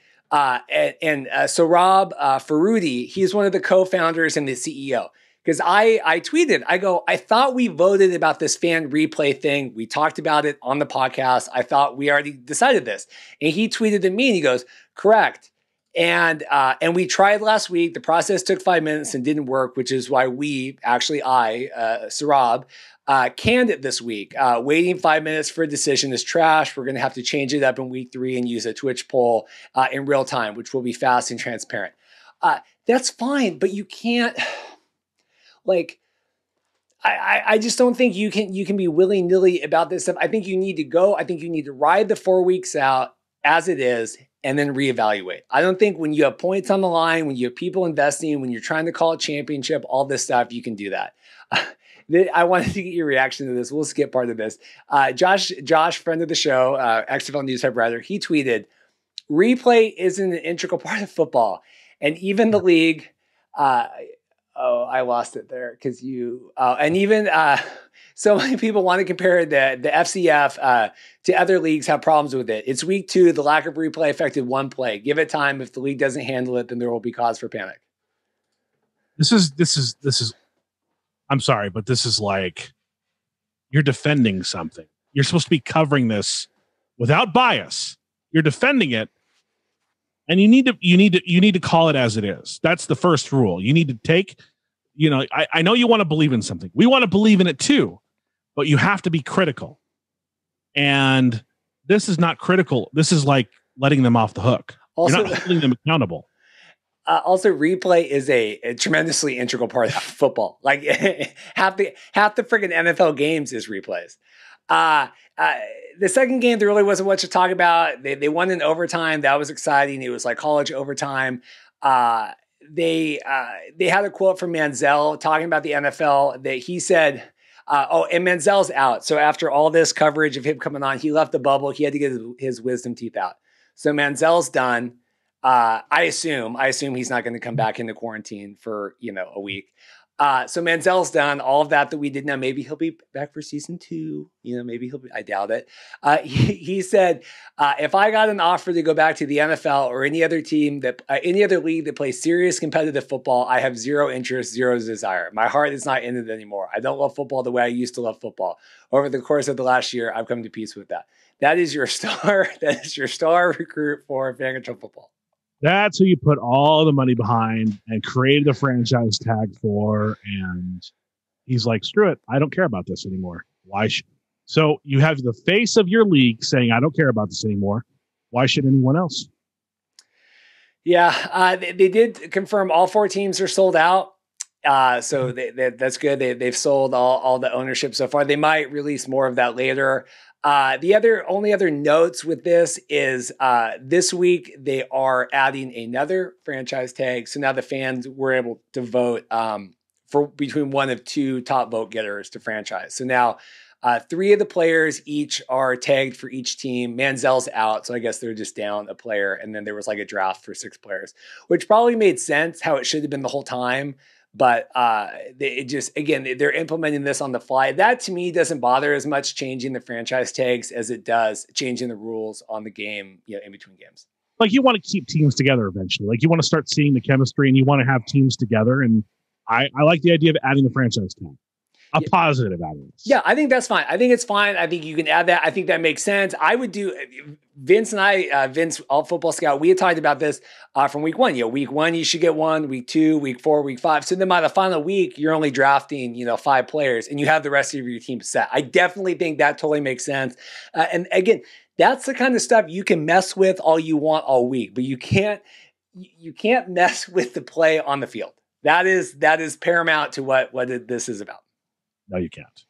so Rob Ferruti, he's one of the co-founders and the CEO. Because I tweeted, I go, I thought we voted about this fan replay thing. We talked about it on the podcast. I thought we already decided this. And he tweeted at me and he goes, correct. And we tried last week. The process took 5 minutes and didn't work, which is why Sarab, canned it this week. Waiting 5 minutes for a decision is trash. We're going to have to change it up in week 3 and use a Twitch poll in real time, which will be fast and transparent. That's fine, but you can't... Like, I just don't think you can be willy-nilly about this stuff. I think you need to go. I think you need to ride the 4 weeks out as it is and then reevaluate. I don't think when you have points on the line, when you have people investing, when you're trying to call a championship, all this stuff, you can do that. I wanted to get your reaction to this. We'll skip part of this. Josh, friend of the show, XFL News Hub writer, he tweeted, replay isn't an integral part of football. And even the league... Oh, I lost it there because and even so many people want to compare the FCF to other leagues have problems with it. It's week 2. The lack of replay affected one play. Give it time. If the league doesn't handle it, then there will be cause for panic. This is, I'm sorry, but this is like you're defending something. You're supposed to be covering this without bias. You're defending it, and you need to call it as it is. That's the first rule. You need to take, I know you want to believe in something. We want to believe in it too, but you have to be critical. And this is not critical. This is like letting them off the hook. Also, you're not holding them accountable. Also, replay is a tremendously integral part of football. Like half the freaking NFL games is replays. The second game, there really wasn't much to talk about. They won in overtime. That was exciting. It was like college overtime. They had a quote from Manziel talking about the NFL that he said, and Manziel's out. So after all this coverage of him coming on, he left the bubble. He had to get his wisdom teeth out. So Manziel's done. I assume he's not going to come back into quarantine for, a week. So Manziel's done all of that we didn't know. Maybe he'll be back for season 2. Maybe I doubt it. He said, if I got an offer to go back to the NFL or any other team any other league that plays serious competitive football, I have zero interest, zero desire. My heart is not in it anymore. I don't love football the way I used to love football. Over the course of the last year, I've come to peace with that. That is your star. That is your star recruit for fan control football. That's who you put all the money behind and created a franchise tag for. And he's like, screw it. I don't care about this anymore. Why should? So you have the face of your league saying, I don't care about this anymore. Why should anyone else? Yeah, they did confirm all 4 teams are sold out. So that's good. They've sold all the ownership so far. They might release more of that later. The only other notes with this is this week they are adding another franchise tag. So now the fans were able to vote for between one of 2 top vote getters to franchise. So now 3 of the players each are tagged for each team. Manziel's out, so I guess they're just down a player. And then there was like a draft for 6 players, which probably made sense how it should have been the whole time. But they're implementing this on the fly. That to me doesn't bother as much changing the franchise tags as it does changing the rules on the game, in between games. Like you want to keep teams together eventually. Like you want to start seeing the chemistry and you want to have teams together. And I like the idea of adding the franchise tag. Positive out of this. Yeah, I think that's fine. I think it's fine. I think you can add that. I think that makes sense. I would do Vince and I, Vince, all football scout, we had talked about this from week 1. Week 1, you should get 1, week 2, week 4, week 5. So then by the final week, you're only drafting, 5 players and you have the rest of your team set. I definitely think that totally makes sense. And again, that's the kind of stuff you can mess with all you want all week, but you can't mess with the play on the field. That is paramount to what this is about. No, you can't.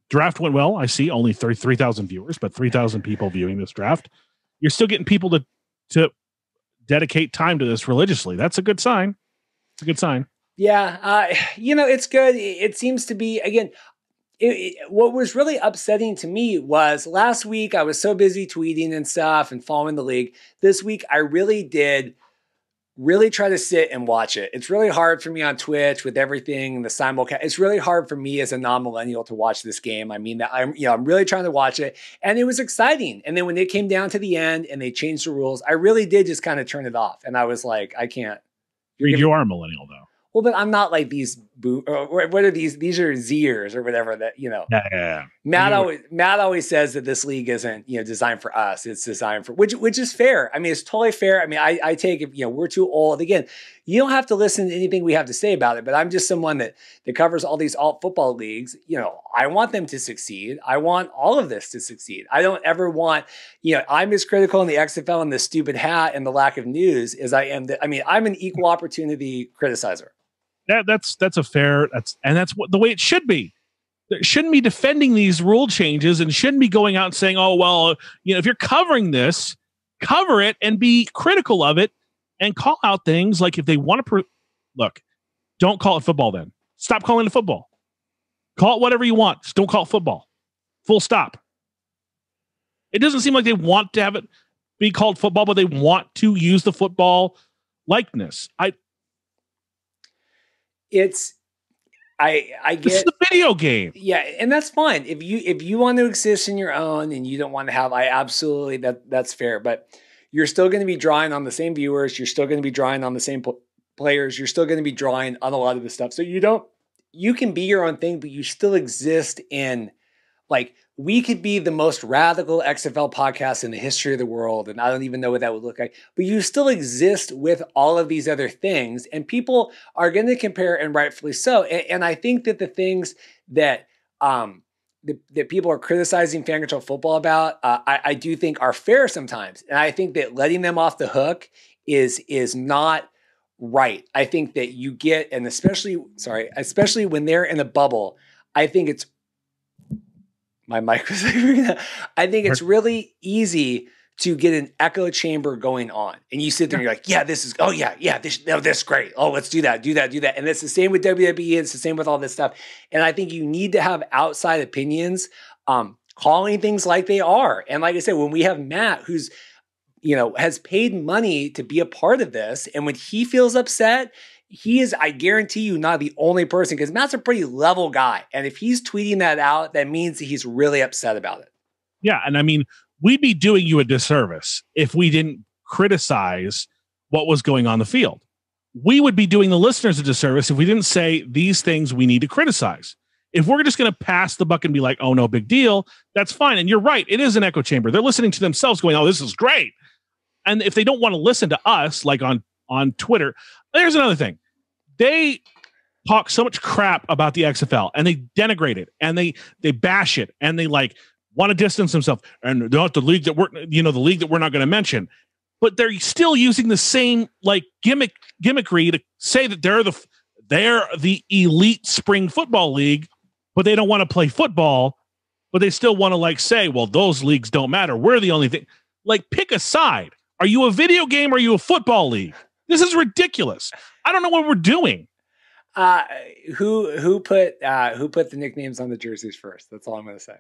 Draft went well. I see only 3,000 viewers, but 3,000 people viewing this draft. You're still getting people to dedicate time to this religiously. That's a good sign. It's a good sign. Yeah. It's good. It seems to be, again, what was really upsetting to me was last week I was so busy tweeting and stuff and following the league. This week I really did try to sit and watch it. It's really hard for me on Twitch with everything, the simulcast. It's really hard for me as a non-millennial to watch this game. I mean, I'm really trying to watch it, and it was exciting. And then when it came down to the end and they changed the rules, I really did just kind of turn it off. And I was like, I can't. You are a millennial, though. Well, but I'm not like these. What are these? These are Zers or whatever that Yeah. Matt always says that this league isn't designed for us. It's designed for which is fair. I mean, it's totally fair. I mean, I take it. We're too old. Again, you don't have to listen to anything we have to say about it. But I'm just someone that covers all these alt football leagues. I want them to succeed. I want all of this to succeed. I don't ever want. I'm as critical in the XFL and the stupid hat and the lack of news as I am. I'm an equal opportunity criticizer. That's a fair. That's what the way it should be. It shouldn't be defending these rule changes and shouldn't be going out and saying, "Oh well, if you're covering this, cover it and be critical of it and call out things like if they want to look, don't call it football. Then stop calling it football. Call it whatever you want. Just don't call it football. Full stop. It doesn't seem like they want to have it be called football, but they want to use the football likeness. I get it's a video game. Yeah, and that's fine. If you want to exist in your own and you don't want to have, that's fair. But you're still going to be drawing on the same viewers. You're still going to be drawing on the same players. You're still going to be drawing on a lot of this stuff. So you don't you can be your own thing, but you still exist in, like, we could be the most radical XFL podcast in the history of the world, and I don't even know what that would look like, but you still exist with all of these other things, and people are going to compare, and rightfully so. And I think that the things that that people are criticizing fan control football about, I do think are fair sometimes, and I think that letting them off the hook is not right. I think that you get, and especially when they're in a bubble, I think it's, my mic was like, I think it's really easy to get an echo chamber going on. And you sit there and you're like, yeah, this is, this is great. Oh, let's do that. And it's the same with WWE. It's the same with all this stuff. And I think you need to have outside opinions, calling things like they are. And like I said, when we have Matt, who's, has paid money to be a part of this, and when he feels upset, he is, I guarantee you, not the only person, because Matt's a pretty level guy. And if he's tweeting that out, that means that he's really upset about it. Yeah. And I mean, we'd be doing you a disservice if we didn't criticize what was going on the field. We would be doing the listeners a disservice if we didn't say these things we need to criticize. If we're just going to pass the buck and be like, oh, no big deal, that's fine. And you're right. It is an echo chamber. They're listening to themselves going, oh, this is great. And if they don't want to listen to us, like on Twitter, there's another thing. They talk so much crap about the XFL, and they denigrate it, and they bash it, and they like want to distance themselves, and they're not the league that the league that we're not going to mention, but they're still using the same like gimmickry to say that they're the elite spring football league, but they don't want to play football, but they still want to like say, well, those leagues don't matter. We're the only thing. Like, pick a side. Are you a video game or are you a football league? This is ridiculous. I don't know what we're doing. Who put the nicknames on the jerseys first? That's all I'm going to say.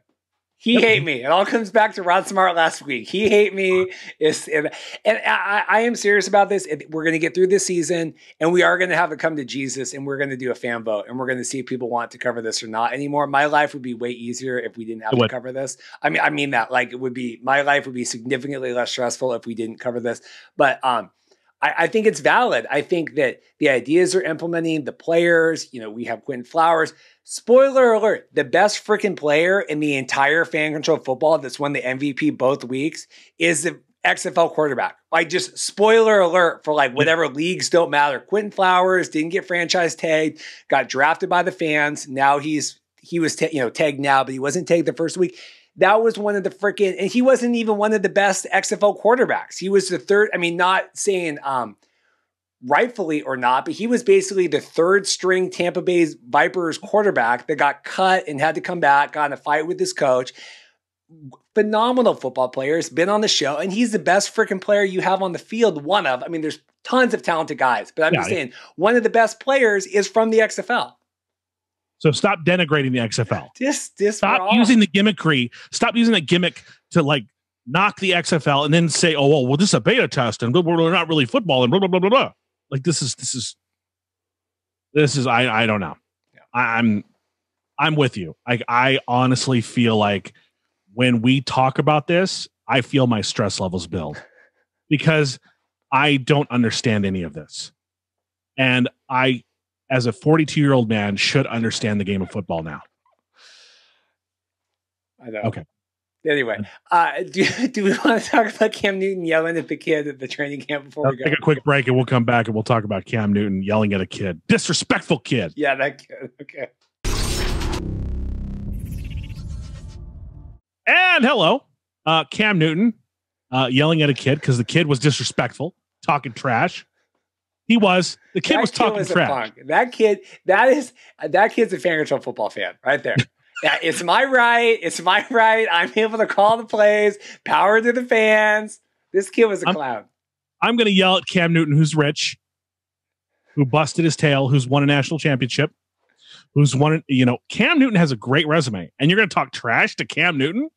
He hate me. It all comes back to Rod Smart last week. He hate me. And I am serious about this. We're going to get through this season, and we are going to have it come to Jesus, and we're going to do a fan vote, and we're going to see if people want to cover this or not anymore. My life would be way easier if we didn't have to cover this. I mean that, like, my life would be significantly less stressful if we didn't cover this. But I think it's valid. I think that the ideas are implementing, the players, we have Quentin Flowers. Spoiler alert, the best freaking player in the entire fan control football that's won the MVP both weeks is the XFL quarterback. Like, just spoiler alert for like whatever leagues don't matter. Quentin Flowers didn't get franchise tagged, got drafted by the fans. Now he was tagged now, but he wasn't tagged the first week. That was one of the freaking, and he wasn't even one of the best XFL quarterbacks. He was the third, not saying rightfully or not, but he was basically the third string Tampa Bay Vipers quarterback that got cut and had to come back, got in a fight with his coach. Phenomenal football player, has been on the show, and he's the best freaking player you have on the field. There's tons of talented guys, but I'm just saying one of the best players is from the XFL. So stop denigrating the XFL. Just stop using the gimmickry. Stop using the gimmick to like knock the XFL and then say, "Oh, well, this is a beta test, and we're not really football," and blah blah blah blah blah. Like this is. I don't know. Yeah. I'm with you. I honestly feel like when we talk about this, I feel my stress levels build because I don't understand any of this, and I, as a 42-year-old man, should understand the game of football now. I know. Okay. Anyway, do we want to talk about Cam Newton yelling at the kid at the training camp before we go? Take a quick break, and we'll come back and we'll talk about Cam Newton yelling at a kid. Disrespectful kid. Yeah, that kid. Okay. And hello, Cam Newton yelling at a kid because the kid was disrespectful, talking trash. He was. The kid was talking trash. That kid's a fan control football fan right there. Yeah, it's my right. It's my right. I'm able to call the plays. Power to the fans. This kid was a clown. I'm going to yell at Cam Newton, who's rich, who busted his tail, who's won a national championship, who's won. Cam Newton has a great resume, and you're going to talk trash to Cam Newton,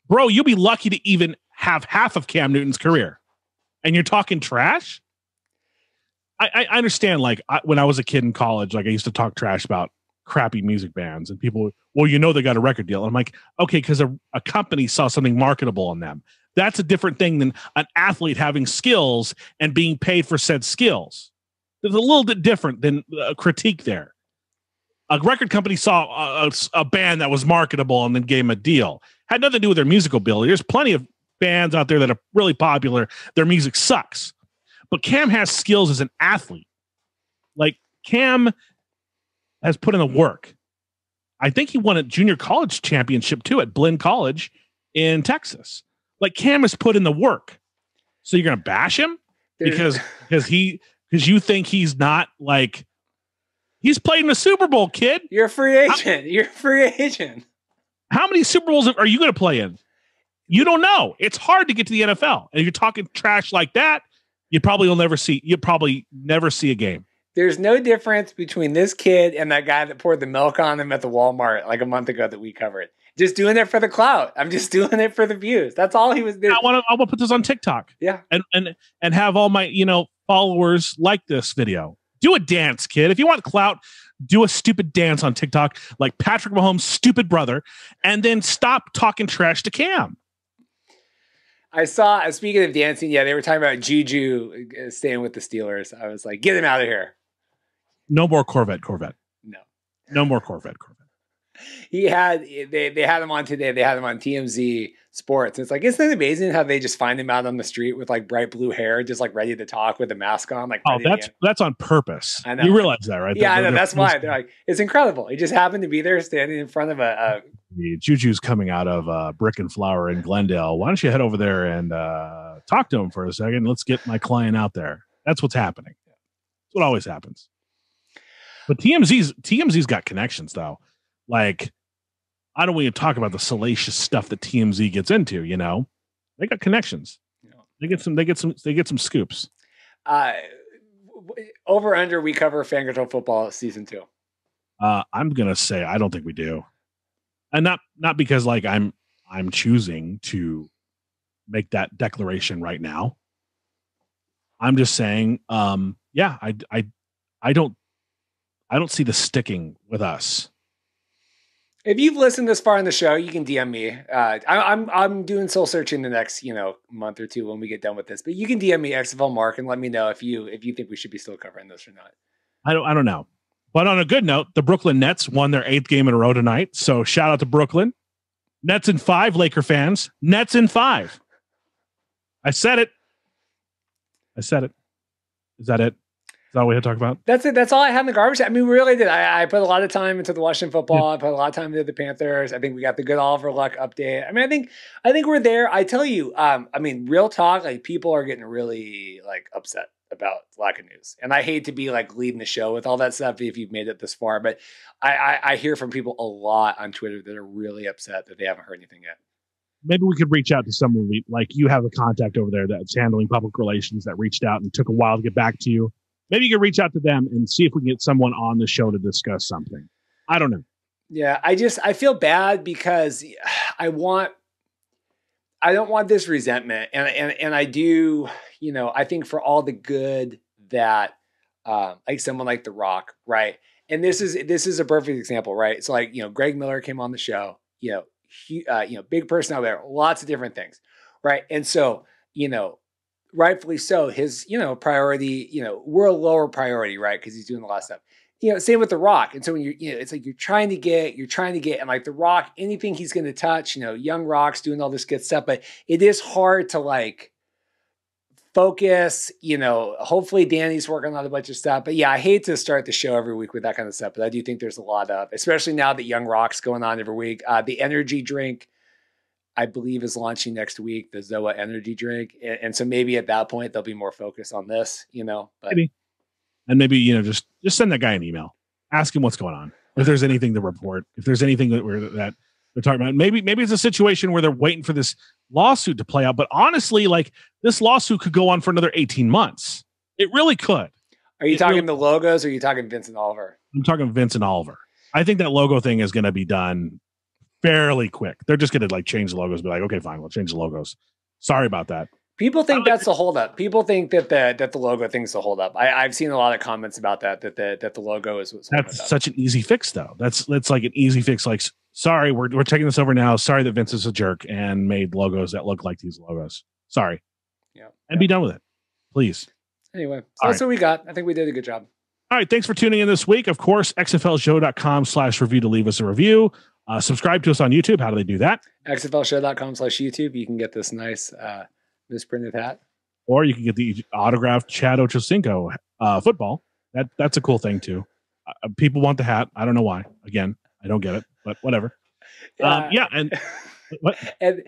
bro. You'll be lucky to even have half of Cam Newton's career, and you're talking trash. I understand. Like when I was a kid in college, like I used to talk trash about crappy music bands, and people, well, they got a record deal. And I'm like, okay, because a company saw something marketable in them. That's a different thing than an athlete having skills and being paid for said skills. There's a little bit different than a critique there. A record company saw a band that was marketable and then gave them a deal. Had nothing to do with their musical ability. There's plenty of bands out there that are really popular. Their music sucks. But Cam has skills as an athlete. Like, Cam has put in the work. I think he won a junior college championship too at Blinn College in Texas. Like, Cam has put in the work. So you're going to bash him because you think he's not, like, he's played in the Super Bowl, kid. You're a free agent. You're a free agent. How many Super Bowls are you going to play in? You don't know. It's hard to get to the NFL. And if you're talking trash like that, you'll probably never see a game. There's no difference between this kid and that guy that poured the milk on him at the Walmart like a month ago that we covered. Just doing it for the clout. I'm just doing it for the views. That's all he was doing. I want to put this on TikTok. Yeah. And have all my, followers like this video. Do a dance, kid. If you want clout, do a stupid dance on TikTok like Patrick Mahomes' stupid brother, and then stop talking trash to Cam. I saw, speaking of dancing, they were talking about Juju staying with the Steelers. I was like, get him out of here. No more Corvette. No more Corvette. They had him on today. They had him on TMZ Sports. It's like, isn't it amazing how they just find him out on the street with like bright blue hair, just like ready to talk with a mask on? Like, that's on purpose. I know. You realize that, right? Yeah, I know. That's why they're like, it's incredible. He just happened to be there, standing in front of a Juju's coming out of Brick and Flower in Glendale. Why don't you head over there and talk to him for a second? Let's get my client out there. That's what's happening. That's what always happens. But TMZ's got connections though. Like, I don't want to talk about the salacious stuff that TMZ gets into. They got connections. They get some scoops. Over under, we cover Fan Control Football season 2. I'm gonna say I don't think we do, and not because like I'm choosing to make that declaration right now. I'm just saying, I don't see the sticking with us. If you've listened this far in the show, you can DM me. I'm doing soul searching the next month or two when we get done with this. But you can DM me XFL Mark and let me know if you think we should be still covering this or not. I don't know. But on a good note, the Brooklyn Nets won their 8th game in a row tonight. So shout out to Brooklyn. Nets in 5, Laker fans. Nets in 5. I said it. Is that it? Is that all we had to talk about? That's it. That's all I had in the garbage. I mean, we really did. I put a lot of time into the Washington football. I put a lot of time into the Panthers. I think we got the good Oliver Luck update. I mean, I think we're there. I tell you, real talk, like, people are getting really like upset about lack of news. And I hate to be like leading the show with all that stuff if you've made it this far, but I hear from people a lot on Twitter that are really upset that they haven't heard anything yet. Maybe we could reach out to someone like you have a contact over there that's handling public relations that reached out and took a while to get back to you. Maybe you can reach out to them and see if we can get someone on the show to discuss something. I don't know. Yeah, I feel bad because I don't want this resentment. And I do, I think for all the good that like someone like The Rock, right? And this is a perfect example, right? It's like, Greg Miller came on the show, big person out there, lots of different things, right? And so, rightfully so, his, priority, we're a lower priority, right? Because he's doing a lot of stuff. Same with The Rock. And so when it's like you're trying to get, and like The Rock, anything he's going to touch, young Rock's doing all this good stuff, but it is hard to like focus, hopefully Danny's working on a bunch of stuff. But yeah, I hate to start the show every week with that kind of stuff, but I do think there's a lot of, especially now that young Rock's going on every week. The energy drink, I believe, is launching next week, the Zoa energy drink. And so maybe at that point, they'll be more focused on this, but maybe. And maybe, just send that guy an email, ask him what's going on. If there's anything to report, if there's anything that they're talking about, maybe it's a situation where they're waiting for this lawsuit to play out. But honestly, like, this lawsuit could go on for another 18 months. It really could. Are you talking the logos or are you talking Vince and Oliver? I'm talking Vince and Oliver. I think that logo thing is going to be done fairly quick. They're just going to like change the logos, be like, okay, fine, we'll change the logos. Sorry about that. People think that's the holdup. People think that the logo thing's the holdup. I've seen a lot of comments about that the logo is what's holding it up. Such an easy fix, though. That's like an easy fix. Like, sorry, we're taking this over now. Sorry that Vince is a jerk and made logos that look like these logos. Sorry. Yeah. And be done with it, please. Anyway, so that's what we got. I think we did a good job. All right. Thanks for tuning in this week. Of course, xflshow.com/review to leave us a review. Subscribe to us on YouTube. How do they do that? xflshow.com/YouTube. You can get this nice misprinted hat. Or you can get the autographed Chad Ochocinco football. That's a cool thing too. People want the hat. I don't know why. Again, I don't get it, but whatever. And what? And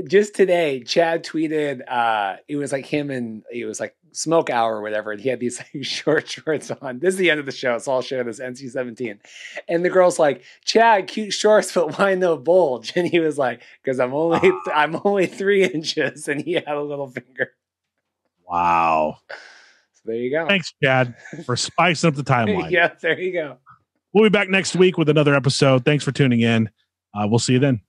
just today, Chad tweeted. It was like him and it was like smoke hour or whatever, and he had these like short shorts on. This is the end of the show, so I'll show this NC-17. And the girl's like, "Chad, cute shorts, but why no bulge?" And he was like, "Because I'm only 3 inches," and he had a little finger. Wow. So there you go. Thanks, Chad, for spicing up the timeline. Yeah, there you go. We'll be back next week with another episode. Thanks for tuning in. We'll see you then.